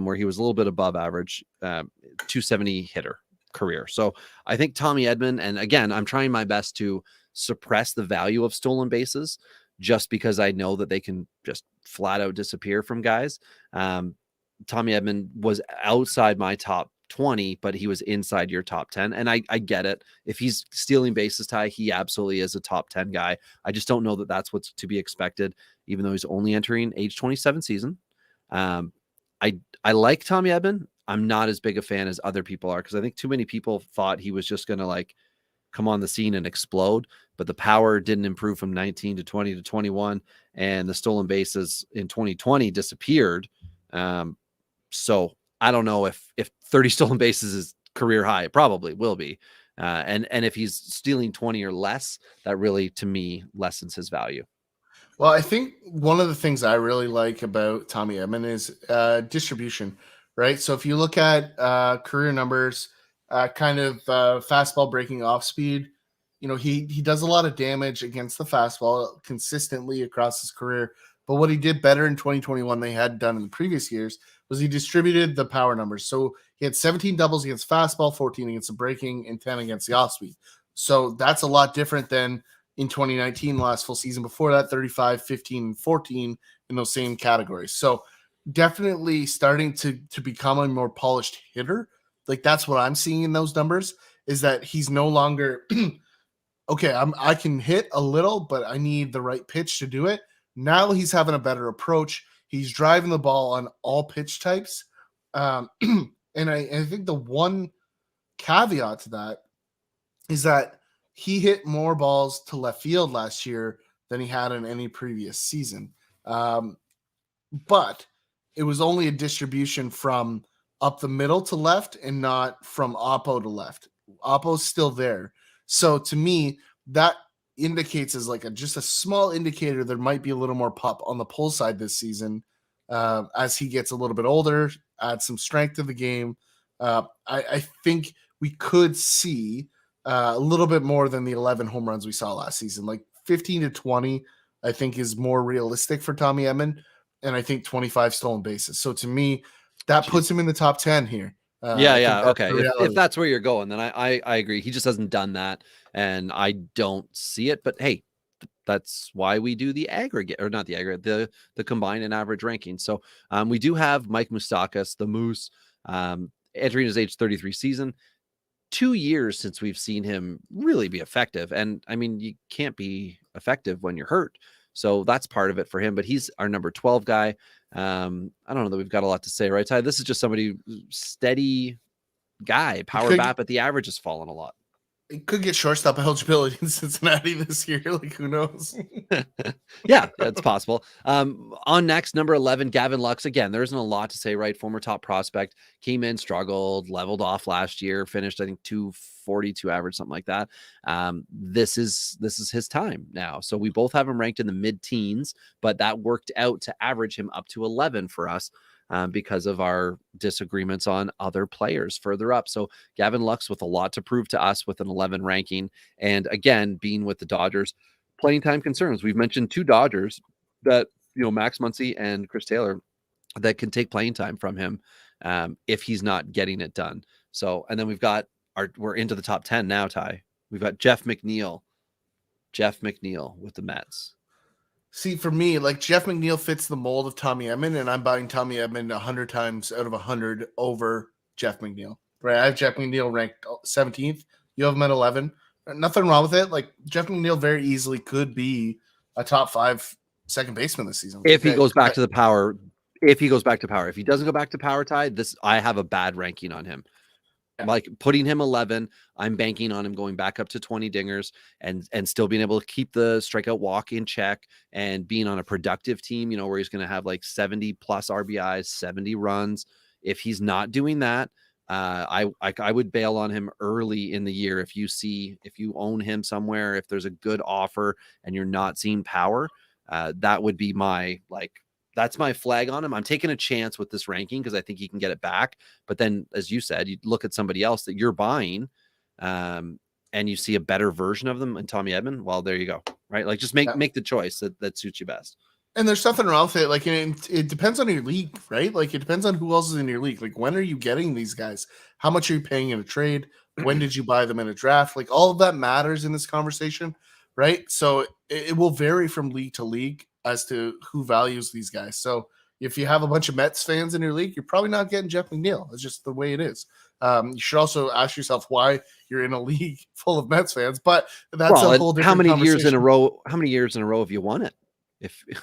where he was a little bit above average, 270 hitter career. So I think Tommy Edman, and again, I'm trying my best to suppress the value of stolen bases just because I know that they can just flat out disappear from guys. Tommy Edman was outside my top 20, but he was inside your top 10. And I get it. If he's stealing bases, Ty, he absolutely is a top 10 guy. I just don't know that that's what's to be expected, even though he's only entering age 27 season. I like Tommy Edman. I'm not as big a fan as other people are because I think too many people thought he was just going to like come on the scene and explode, but the power didn't improve from 19 to 20 to 21, and the stolen bases in 2020 disappeared. So I don't know if 30 stolen bases is career high. It probably will be. And if he's stealing 20 or less, that really, to me, lessens his value. Well, I think one of the things I really like about Tommy Edman is distribution, right? So if you look at career numbers, fastball breaking off speed, he does a lot of damage against the fastball consistently across his career. But what he did better in 2021 than he had done in the previous years was he distributed the power numbers. So he had 17 doubles against fastball, 14 against the breaking, and 10 against the off speed. So that's a lot different than in 2019, last full season. Before that, 35, 15, and 14 in those same categories. So definitely starting to become a more polished hitter. Like that's what I'm seeing in those numbers, is that he's no longer okay, I can hit a little, but I need the right pitch to do it. Now he's having a better approach. He's driving the ball on all pitch types. And I think the one caveat to that is that he hit more balls to left field last year than he had in any previous season. But it was only a distribution from up the middle to left and not from oppo to left. Oppo's still there. So to me, that indicates as like just a small indicator there might be a little more pop on the pull side this season as he gets a little bit older, add some strength to the game. I think we could see a little bit more than the 11 home runs we saw last season. Like 15 to 20, I think is more realistic for Tommy Edman, and I think 25 stolen bases. So to me, that puts him in the top 10 here. Okay. If that's where you're going, then I agree. He just hasn't done that, and I don't see it. But hey, that's why we do the aggregate, or not the aggregate, the combined and average ranking. So we do have Mike Moustakas, the Moose, entering his age 33 season. 2 years since we've seen him really be effective. And I mean, you can't be effective when you're hurt. So that's part of it for him, but he's our number 12 guy. I don't know that we've got a lot to say, right, Ty? This is just somebody steady guy, power bat, but the average has fallen a lot. It could get shortstop eligibility in Cincinnati this year. Like, who knows? Yeah, that's possible. On next, number 11, Gavin Lux. Again, there isn't a lot to say, right? Former top prospect, came in, struggled, leveled off last year, finished, I think, 242 average, something like that. This is his time now. So we both have him ranked in the mid-teens, but that worked out to average him up to 11 for us. Because of our disagreements on other players further up. So Gavin Lux with a lot to prove to us with an 11 ranking. And again, being with the Dodgers, playing time concerns. We've mentioned two Dodgers that, Max Muncy and Chris Taylor, that can take playing time from him if he's not getting it done. So, and then we're into the top 10 now, Ty. We've got Jeff McNeil with the Mets. See, for me, like Jeff McNeil fits the mold of Tommy Edman, and I'm buying Tommy Edman 100 times out of 100 over Jeff McNeil. Right? I have Jeff McNeil ranked 17th. You have him at 11. Nothing wrong with it. Like Jeff McNeil very easily could be a top 5 second baseman this season. If he goes back to the power, if he doesn't go back to power, Ty, I have a bad ranking on him. Like putting him 11, I'm banking on him going back up to 20 dingers and still being able to keep the strikeout walk in check and being on a productive team, where he's going to have like 70 plus RBIs, 70 runs. If he's not doing that, I would bail on him early in the year. If you own him somewhere, if there's a good offer and you're not seeing power, that would be that's my flag on him. I'm taking a chance with this ranking because I think he can get it back. But then, as you said, you look at somebody else that you're buying and you see a better version of them in Tommy Edman. Well, there you go. Right. Like just make the choice that suits you best. And there's something wrong with it. Like it depends on your league, right? Like it depends on who else is in your league. Like when are you getting these guys? How much are you paying in a trade? When did you buy them in a draft? Like all of that matters in this conversation, right? So it will vary from league to league as to who values these guys. So if you have a bunch of Mets fans in your league, you're probably not getting Jeff McNeil. It's just the way it is. You should also ask yourself why you're in a league full of Mets fans, but that's a whole different How many years in a row have you won it? If you've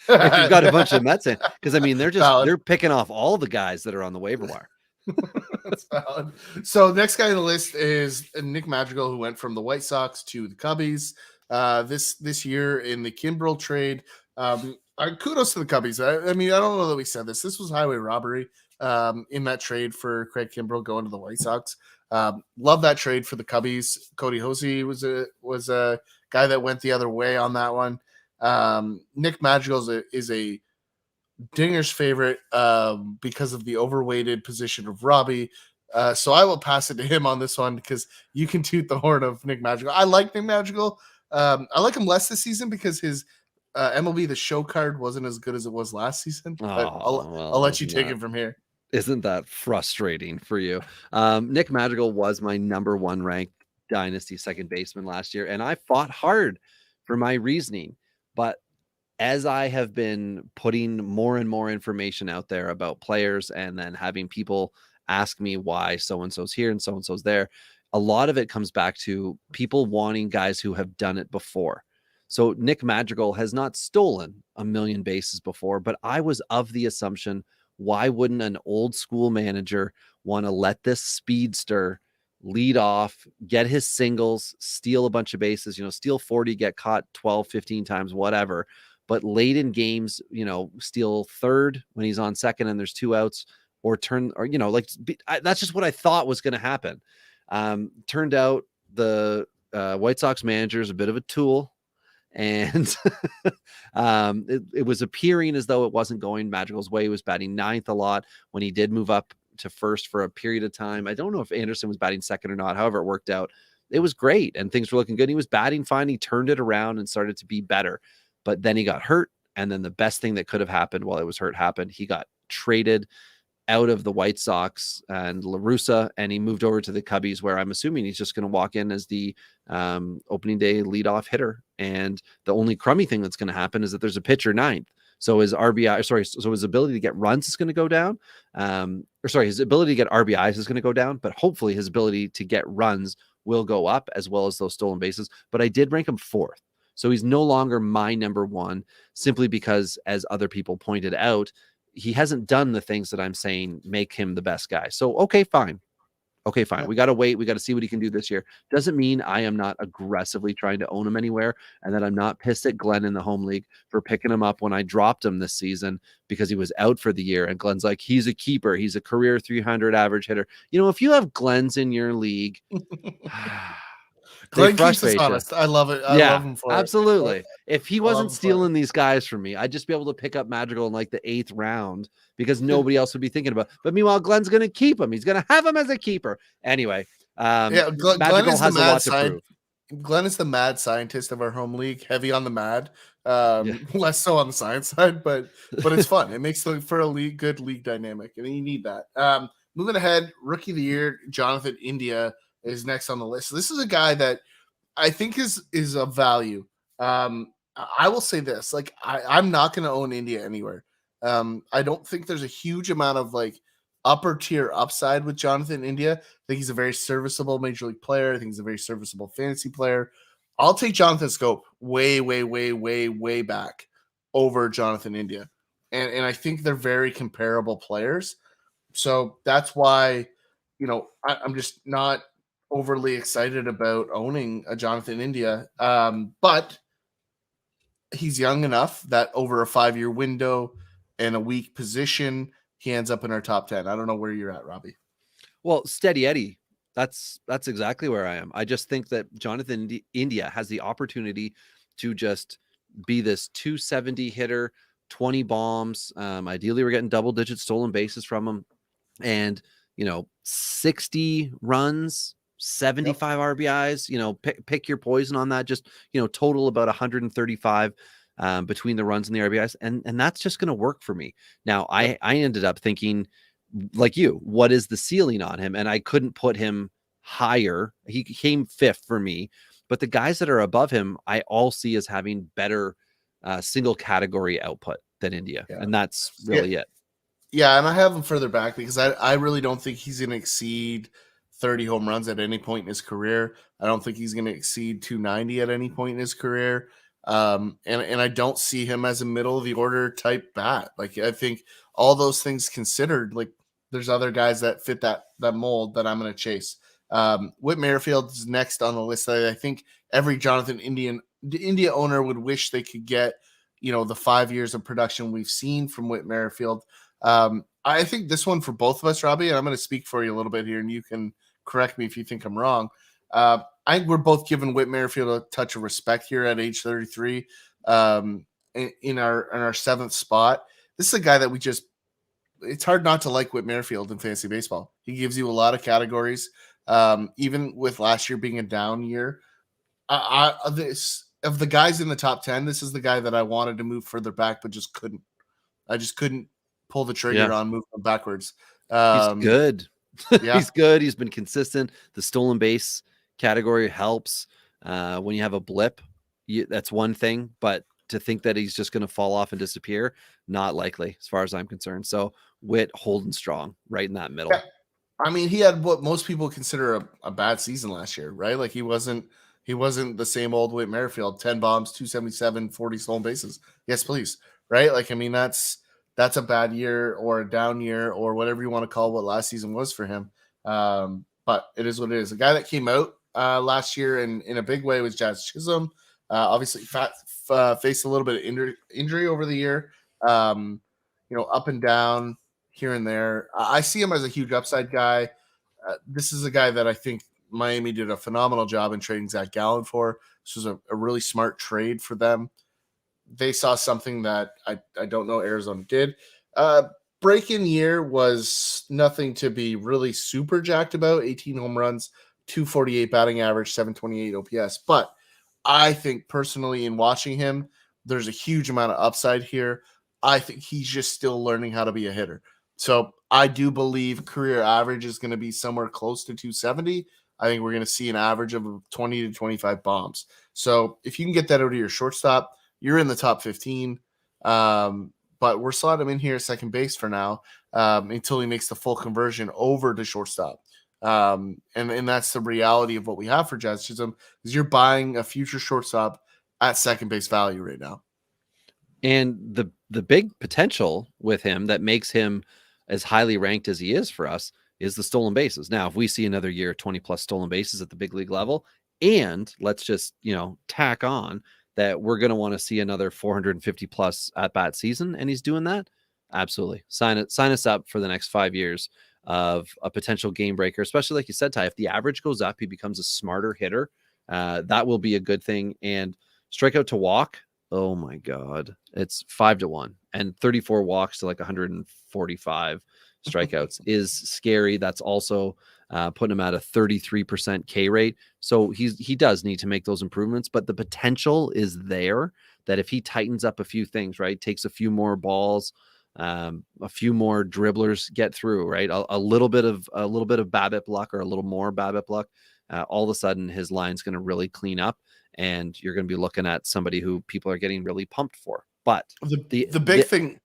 got a bunch of Mets in, because I mean, they're picking off all the guys that are on the waiver wire. That's valid. So next guy on the list is Nick Madrigal, who went from the White Sox to the Cubbies this year in the Kimbrel trade. Kudos to the Cubbies. I mean, I don't know that we said this. This was highway robbery in that trade for Craig Kimbrell going to the White Sox. Love that trade for the Cubbies. Cody Hosey was a guy that went the other way on that one. Nick Madrigal is a Dinger's favorite because of the overweighted position of Robbie. So I will pass it to him on this one because you can toot the horn of Nick Madrigal. I like Nick Madrigal. I like him less this season because his MLB The Show card wasn't as good as it was last season. But I'll let you take it from here. Isn't that frustrating for you? Nick Madrigal was my number 1 ranked dynasty second baseman last year, and I fought hard for my reasoning. But as I have been putting more and more information out there about players and then having people ask me why so-and-so's here and so-and-so's there, a lot of it comes back to people wanting guys who have done it before. So Nick Madrigal has not stolen a million bases before, but I was of the assumption, why wouldn't an old school manager want to let this speedster lead off, get his singles, steal a bunch of bases, steal 40, get caught 12, 15 times, whatever. But late in games, steal third when he's on second and there's 2 outs, or that's just what I thought was going to happen. Turned out the White Sox manager is a bit of a tool, and it was appearing as though it wasn't going Madrigal's way. He was batting 9th a lot when he did move up to first for a period of time. I don't know if Anderson was batting second or not. However, it worked out. It was great, and things were looking good. He was batting fine. He turned it around and started to be better. But then he got hurt, and then the best thing that could have happened while he was hurt happened. He got traded out of the White Sox and La Russa, and he moved over to the Cubbies, where I'm assuming he's just going to walk in as the opening day leadoff hitter. And the only crummy thing that's going to happen is that there's a pitcher 9th. So his his ability to get runs is going to go down. His ability to get RBIs is going to go down, but hopefully his ability to get runs will go up, as well as those stolen bases. But I did rank him 4th. So he's no longer my number 1, simply because, as other people pointed out, he hasn't done the things that I'm saying make him the best guy. So, okay, fine. We got to wait. We got to see what he can do this year. Doesn't mean I am not aggressively trying to own him anywhere, and that I'm not pissed at Glenn in the home league for picking him up when I dropped him this season because he was out for the year. And Glenn's like, he's a keeper. He's a career 300 average hitter. If you have Glenn's in your league, Glenn keeps us honest. I love it. I love him for absolutely. If he wasn't stealing these guys from me, I'd just be able to pick up Madrigal in like the 8th round because nobody else would be thinking about it. But meanwhile, Glenn's going to keep him. He's going to have him as a keeper. Anyway, Glenn is has a lot to prove. Glenn is the mad scientist of our home league, heavy on the mad, less so on the science side, but it's fun. It makes for a good league dynamic, and you need that. Moving ahead, Rookie of the Year, Jonathan India is next on the list. So this is a guy that I think is of value. I will say this, I'm not going to own India anywhere. I don't think there's a huge amount of upper tier upside with Jonathan India. I think he's a very serviceable major league player. I think he's a very serviceable fantasy player. I'll take Jonathan Scope way, way, way, way, way back over Jonathan India. And I think they're very comparable players. So that's why, I'm just not overly excited about owning a Jonathan India. But he's young enough that over a 5-year window and a weak position, he ends up in our top 10. I don't know where you're at, Robbie. Well, steady Eddie. That's exactly where I am. I just think that Jonathan India has the opportunity to just be this 270 hitter, 20 bombs. Ideally, we're getting double-digit stolen bases from him. And, 60 runs, 75 RBIs, pick your poison on that. Just, total about 135 between the runs and the RBIs. And that's just going to work for me. Now, I ended up thinking, like you, what is the ceiling on him? And I couldn't put him higher. He came 5th for me. But the guys that are above him, I all see as having better single category output than India. Yeah. And that's really it. Yeah, and I have him further back because I really don't think he's going to exceed 30 home runs at any point in his career. I don't think he's going to exceed 290 at any point in his career. And I don't see him as a middle of the order type bat. I think all those things considered, there's other guys that fit that mold that I'm going to chase. Whit Merrifield is next on the list. I think every Jonathan India owner would wish they could get, the 5 years of production we've seen from Whit Merrifield. I think this one for both of us, Robbie, and I'm going to speak for you a little bit here, and you can correct me if you think I'm wrong. I think we're both giving Whit Merrifield a touch of respect here at age 33, in our seventh spot. This is a guy that it's hard not to like Whit Merrifield in fantasy baseball. He gives you a lot of categories. Even with last year being a down year, of the guys in the top 10, this is the guy that I wanted to move further back, but just couldn't. I just couldn't pull the trigger on moving him backwards. He's good. Yeah. He's good. He's been consistent. The stolen base category helps. When you have a blip, that's one thing, but to think that he's just going to fall off and disappear, not likely as far as I'm concerned. So Whit holding strong right in that middle. Yeah. I mean, he had what most people consider a bad season last year, right? Like he wasn't the same old Whit Merrifield, 10 bombs, 277, 40 stolen bases. Yes, please. Right? Like, I mean, that's a bad year or a down year or whatever you want to call what last season was for him. But it is what it is. A guy that came out last year in a big way was Jazz Chisholm. Obviously faced a little bit of injury over the year. Up and down here and there. I see him as a huge upside guy. This is a guy that I think Miami did a phenomenal job in trading Zach Gallen for. This was a really smart trade for them. They saw something that I don't know Arizona did. Break-in year was nothing to be really super jacked about. 18 home runs, 248 batting average, 728 OPS. But I think personally in watching him, there's a huge amount of upside here. I think he's just still learning how to be a hitter. So I do believe career average is going to be somewhere close to 270. I think we're going to see an average of 20 to 25 bombs. So if you can get that out of your shortstop, you're in the top 15. But we're slotting him in here at second base for now until he makes the full conversion over to shortstop. And that's the reality of what we have for Jazz Chisholm is you're buying a future shortstop at second base value right now. And the big potential with him that makes him as highly ranked as he is for us is the stolen bases. Now, if we see another year 20 plus stolen bases at the big league level, and let's just, tack on that we're going to want to see another 450 plus at bat season, and he's doing that, absolutely. Sign us up for the next 5 years of a potential game breaker, especially like you said, Ty, if the average goes up, he becomes a smarter hitter. That will be a good thing. And strikeout to walk, oh my God, it's 5-1, and 34 walks to like 145 strikeouts is scary. That's also putting him at a 33% K rate. So he does need to make those improvements, but the potential is there that if he tightens up a few things, right, takes a few more balls, a few more dribblers get through, right, a little bit of BABIP luck or a little more BABIP luck, all of a sudden his line's going to really clean up, and you're going to be looking at somebody who people are getting really pumped for. But the big thing,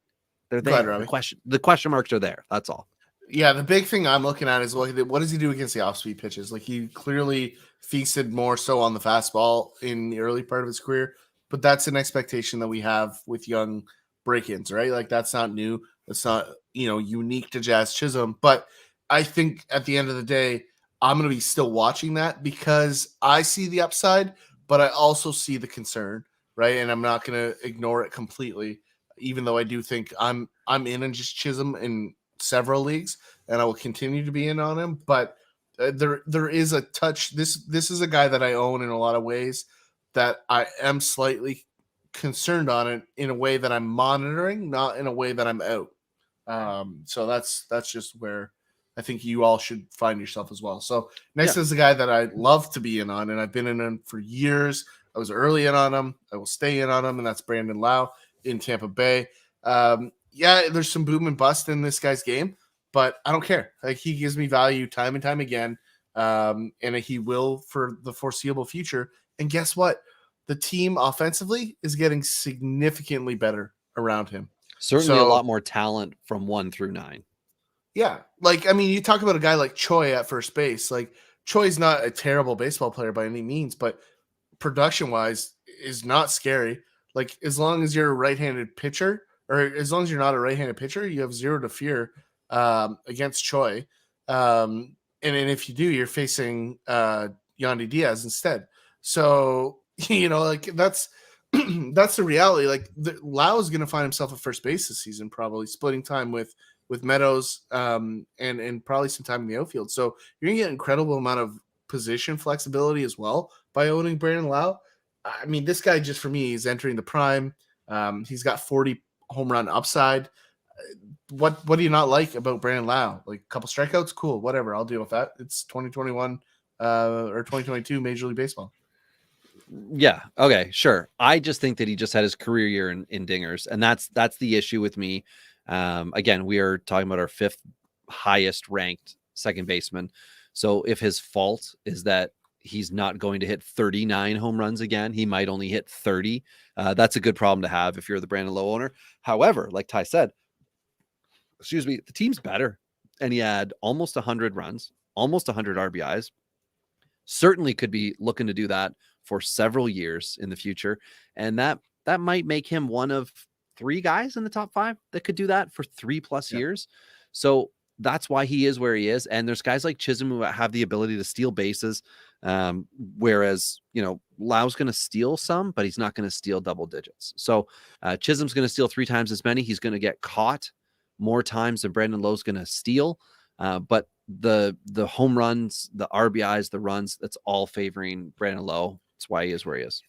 they're there. The question marks are there. That's all. Yeah, the big thing I'm looking at is what does he do against the off-speed pitches? Like he clearly feasted more so on the fastball in the early part of his career, but that's an expectation that we have with young break-ins, right? Like that's not new. That's not unique to Jazz Chisholm. But I think at the end of the day, I'm going to be still watching that because I see the upside, but I also see the concern, right? And I'm not going to ignore it completely, even though I do think I'm in on just Chisholm in several leagues, and I will continue to be in on him. But there is a touch. This is a guy that I own in a lot of ways that I am slightly concerned on it in a way that I'm monitoring, not in a way that I'm out. So that's just where I think you all should find yourself as well. So next is a guy that I love to be in on, and I've been in him for years. I was early in on him. I will stay in on him, and that's Brandon Lau in Tampa Bay. There's some boom and bust in this guy's game, but I don't care. Like he gives me value time and time again, and he will for the foreseeable future. And guess what? The team offensively is getting significantly better around him. Certainly a lot more talent from 1 through 9. Yeah. Like, I mean, you talk about a guy like Choi at first base. Like, Choi's not a terrible baseball player by any means, but production-wise is not scary. Like, as long as you're a right-handed pitcher, or as long as you're not a right-handed pitcher, you have zero to fear against Choi. And if you do, you're facing Yandy Diaz instead. So, like that's the reality. Like Lau is going to find himself at first base this season, probably splitting time with Meadows, and probably some time in the outfield. So you're going to get incredible amount of position flexibility as well by owning Brandon Lau. I mean, this guy just for me, he's entering the prime. He's got 40 home run upside. What do you not like about Brandon Lau? Like a couple strikeouts, cool, whatever. I'll deal with that. It's 2021 or 2022 Major League Baseball. Yeah. Okay. Sure. I just think that he just had his career year in dingers, and that's the issue with me. Again, we are talking about our 5th highest ranked second baseman. So if his fault is that he's not going to hit 39 home runs again, he might only hit 30. That's a good problem to have if you're the Brandon Lowe owner. However, like Ty said, the team's better, and he had almost 100 runs, almost 100 RBIs. Certainly could be looking to do that for several years in the future. And that might make him one of 3 guys in the top 5 that could do that for 3+ years. So that's why he is where he is. And there's guys like Chisholm who have the ability to steal bases. Whereas, Lau's going to steal some, but he's not going to steal double digits. So Chisholm's going to steal 3 times as many. He's going to get caught more times than Brandon Lowe's going to steal. But the home runs, the RBIs, the runs, that's all favoring Brandon Lowe. That's why he is where he is.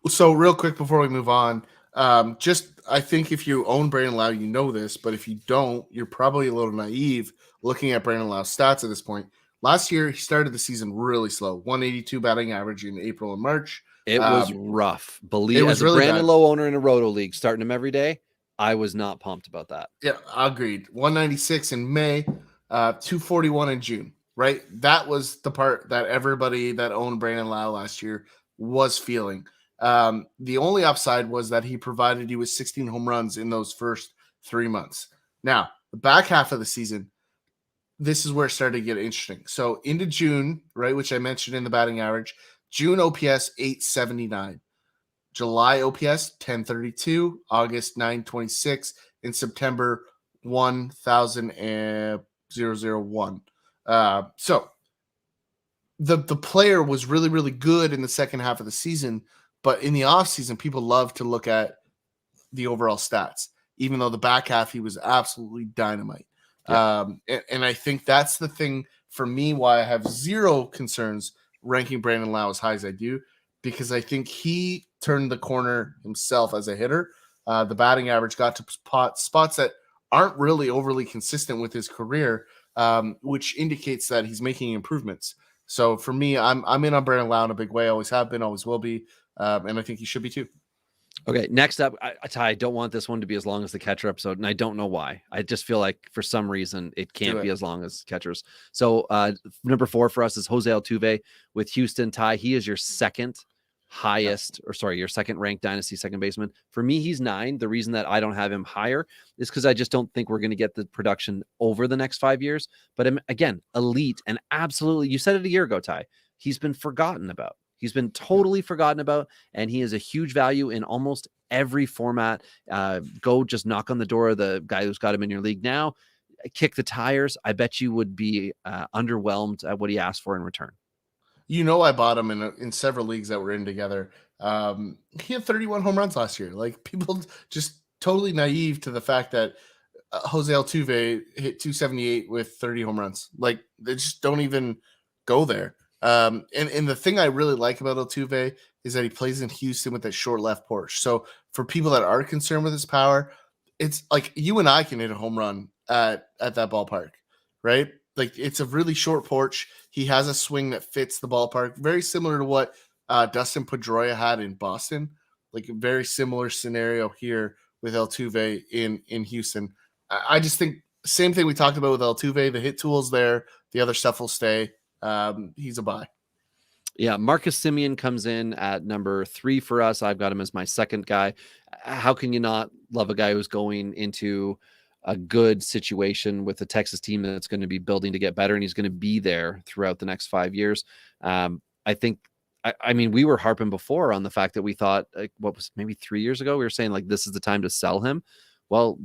So real quick before we move on, I think if you own Brandon Lau, you know this, but if you don't, you're probably a little naive looking at Brandon Lau's stats at this point. Last year, he started the season really slow, 182 batting average in April and March. It was rough. It was as a really Brandon bad. Lowe owner in a roto league, starting him every day, I was not pumped about that. Yeah, agreed. 196 in May, 241 in June, right? That was the part that everybody that owned Brandon Lau last year was feeling. The only upside was that he provided you with 16 home runs in those first 3 months. Now, the back half of the season, this is where it started to get interesting. So into June, right, which I mentioned in the batting average, June OPS 879, July OPS 1032, August 926, and September 1001. So the player was really, really good in the second half of the season, but in the offseason, people love to look at the overall stats, even though the back half he was absolutely dynamite. Yeah. And I think that's the thing for me why I have zero concerns ranking Brandon Lau as high as I do, because I think he turned the corner himself as a hitter. The batting average got to spots that aren't really overly consistent with his career, which indicates that he's making improvements. So for me, I'm in on Brandon Lau in a big way. Always have been, always will be. And I think he should be too. Okay, next up, I don't want this one to be as long as the catcher episode, and I don't know why. I just feel like for some reason it can't be as long as catchers. So number 4 for us is Jose Altuve with Houston. Ty, he is your second ranked dynasty second baseman. For me, he's 9. The reason that I don't have him higher is because I just don't think we're going to get the production over the next 5 years. But again, elite and absolutely, you said it a year ago, Ty, he's been forgotten about. He's been totally forgotten about, and he is a huge value in almost every format. Go just knock on the door of the guy who's got him in your league now. Kick the tires. I bet you would be underwhelmed at what he asked for in return. I bought him in several leagues that we're in together. He had 31 home runs last year. Like, people just totally naive to the fact that Jose Altuve hit 278 with 30 home runs. Like, they just don't even go there. And the thing I really like about Altuve is that he plays in Houston with that short left porch. So for people that are concerned with his power, it's like you and I can hit a home run at that ballpark, right? Like, it's a really short porch. He has a swing that fits the ballpark, very similar to what Dustin Pedroia had in Boston. Like, a very similar scenario here with Altuve in Houston. I just think same thing we talked about with Altuve. The hit tool's there. The other stuff will stay. He's a buy. Yeah, Marcus Semien comes in at number 3 for us. I've got him as my second guy. How can you not love a guy who's going into a good situation with the Texas team that's going to be building to get better, and he's going to be there throughout the next 5 years? I think, I mean, we were harping before on the fact that we thought, like, what was maybe 3 years ago, we were saying like, this is the time to sell him. Well,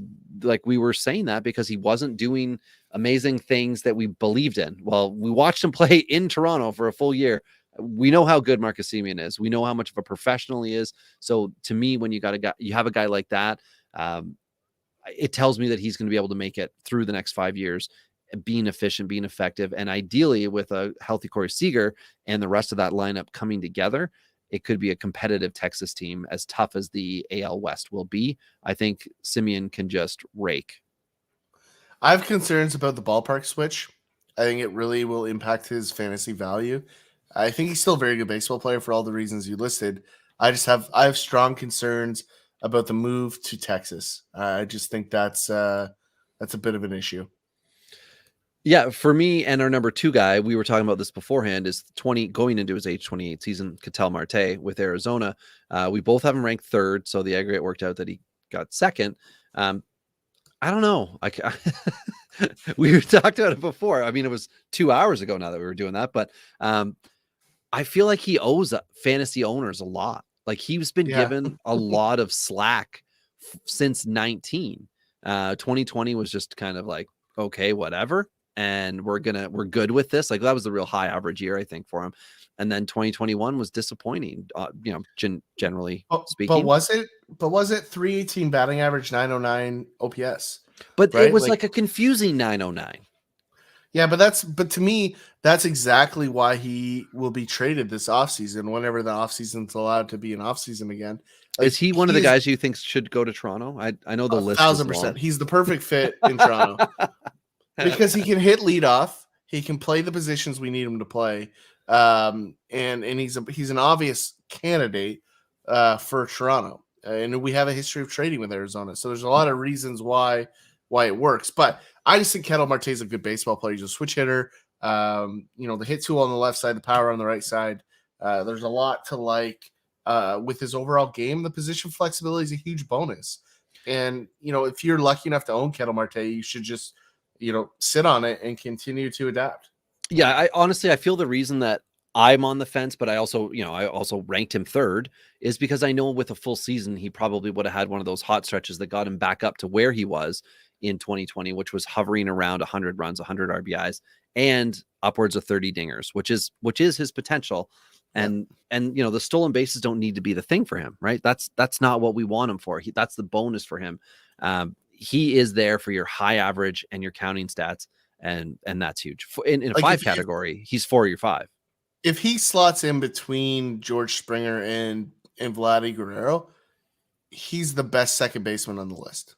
like, we were saying that because he wasn't doing amazing things that we believed in. Well, we watched him play in Toronto for a full year. We know how good Marcus Semien is. We know how much of a professional he is. So to me, when you have a guy like that, it tells me that he's going to be able to make it through the next 5 years, being efficient, being effective, and ideally with a healthy Corey Seager and the rest of that lineup coming together, it could be a competitive Texas team, as tough as the AL West will be. I think Semien can just rake. I have concerns about the ballpark switch. I think it really will impact his fantasy value. I think he's still a very good baseball player for all the reasons you listed. I have strong concerns about the move to Texas. I just think that's a bit of an issue. Yeah, for me and our number 2 guy, we were talking about this beforehand, is going into his age 28 season, Ketel Marte with Arizona. We both have him ranked 3rd, so the aggregate worked out that he got 2nd. I don't know. We talked about it before. I mean, it was 2 hours ago now that we were doing that, but I feel like he owes fantasy owners a lot. Like, he's been given a lot of slack since 19. 2020 was just kind of like, okay, whatever. And we're good with this. Like, that was the real high average year, I think, for him. And then 2021 was disappointing, generally speaking. But was it 318 batting average, 909 OPS? But right? It was like a confusing 909. Yeah, but to me, that's exactly why he will be traded this offseason, whenever the offseason's allowed to be an offseason again. Like, is he one of the guys you think should go to Toronto? I know the list 1,000%. He's the perfect fit in Toronto because he can hit leadoff. He can play the positions we need him to play. And he's an obvious candidate for Toronto. And we have a history of trading with Arizona. So there's a lot of reasons why it works. But I just think Ketel Marte is a good baseball player. He's a switch hitter. The hit tool on the left side, the power on the right side. There's a lot to like with his overall game. The position flexibility is a huge bonus. And, if you're lucky enough to own Ketel Marte, you should just, sit on it and continue to adapt. Yeah, I feel the reason that I'm on the fence, but I also ranked him 3rd, is because I know with a full season, he probably would have had one of those hot stretches that got him back up to where he was in 2020, which was hovering around 100 runs, 100 RBIs, and upwards of 30 dingers, which is his potential. And the stolen bases don't need to be the thing for him, right? That's not what we want him for. That's the bonus for him. He is there for your high average and your counting stats, and that's huge. In a 5 category, he's 4 or your 5. If he slots in between George Springer and Vladdy Guerrero, he's the best second baseman on the list.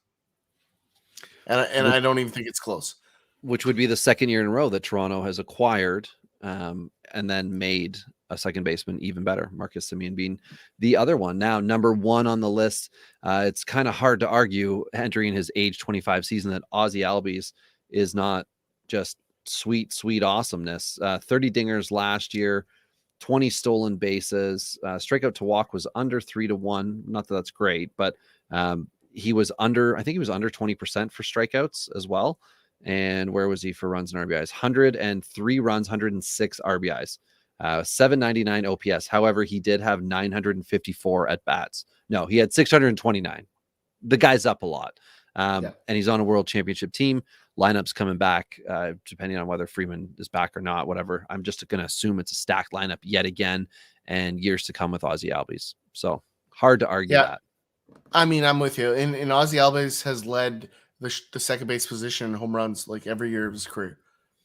And I don't even think it's close. Which would be the 2nd year in a row that Toronto has acquired and then made a second baseman even better. Marcus Semien being the other one. Now, number 1 on the list, it's kind of hard to argue entering his age 25 season that Ozzie Albies is not just sweet awesomeness. 30 dingers last year, 20 stolen bases. Strikeout to walk was under 3-1. Not that that's great, but he was under 20% for strikeouts as well. And where was he for runs and RBIs? 103 runs, 106 RBIs, 799 OPS. However, he did have 954 at bats. No, he had 629. The guy's up a lot. And he's on a world championship team. Lineup's coming back, depending on whether Freeman is back or not, whatever. I'm just going to assume it's a stacked lineup yet again, and years to come with Ozzie Albies. So hard to argue that. I mean, I'm with you. And Ozzie Albies has led the second base position in home runs like every year of his career,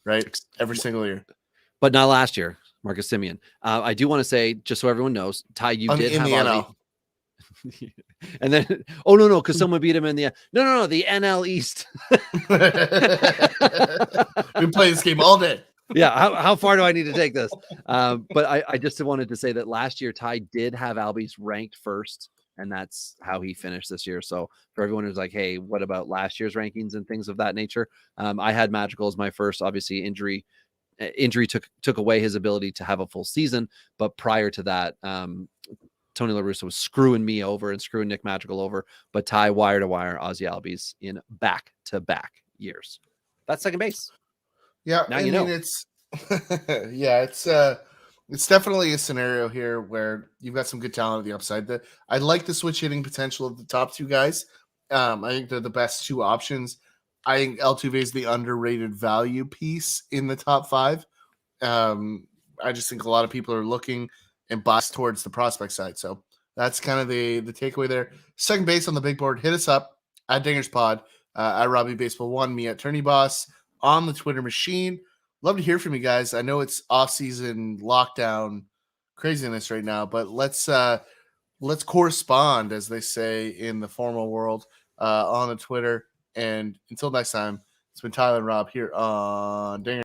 right? Every single year. But not last year, Marcus Semien. I do want to say, just so everyone knows, Ty, you did have Ozzie. And then, no, because someone beat him in the the NL East. We play this game all day. Yeah, how far do I need to take this? But I just wanted to say that last year Ty did have Albies ranked 1st, and that's how he finished this year. So for everyone who's like, hey, what about last year's rankings and things of that nature? I had Magical as my 1st. Obviously, injury took away his ability to have a full season, but prior to that, Tony La Russa was screwing me over and screwing Nick Magical over, but Ty wire to wire Ozzie Albies in back-to-back years. That's second base. Yeah, now it's it's definitely a scenario here where you've got some good talent at the upside. I like the switch hitting potential of the top 2 guys. I think they're the best 2 options. I think Altuve is the underrated value piece in the top 5. I just think a lot of people are looking and biased towards the prospect side. So that's kind of the takeaway there. Second base on the big board. Hit us up at Dingers Pod, at Robbie Baseball 1, me at Tourney Boss on the Twitter machine. Love to hear from you guys. I know it's off-season lockdown craziness right now, but let's correspond, as they say in the formal world, on the Twitter. And until next time, it's been Tyler and Rob here on Dinger.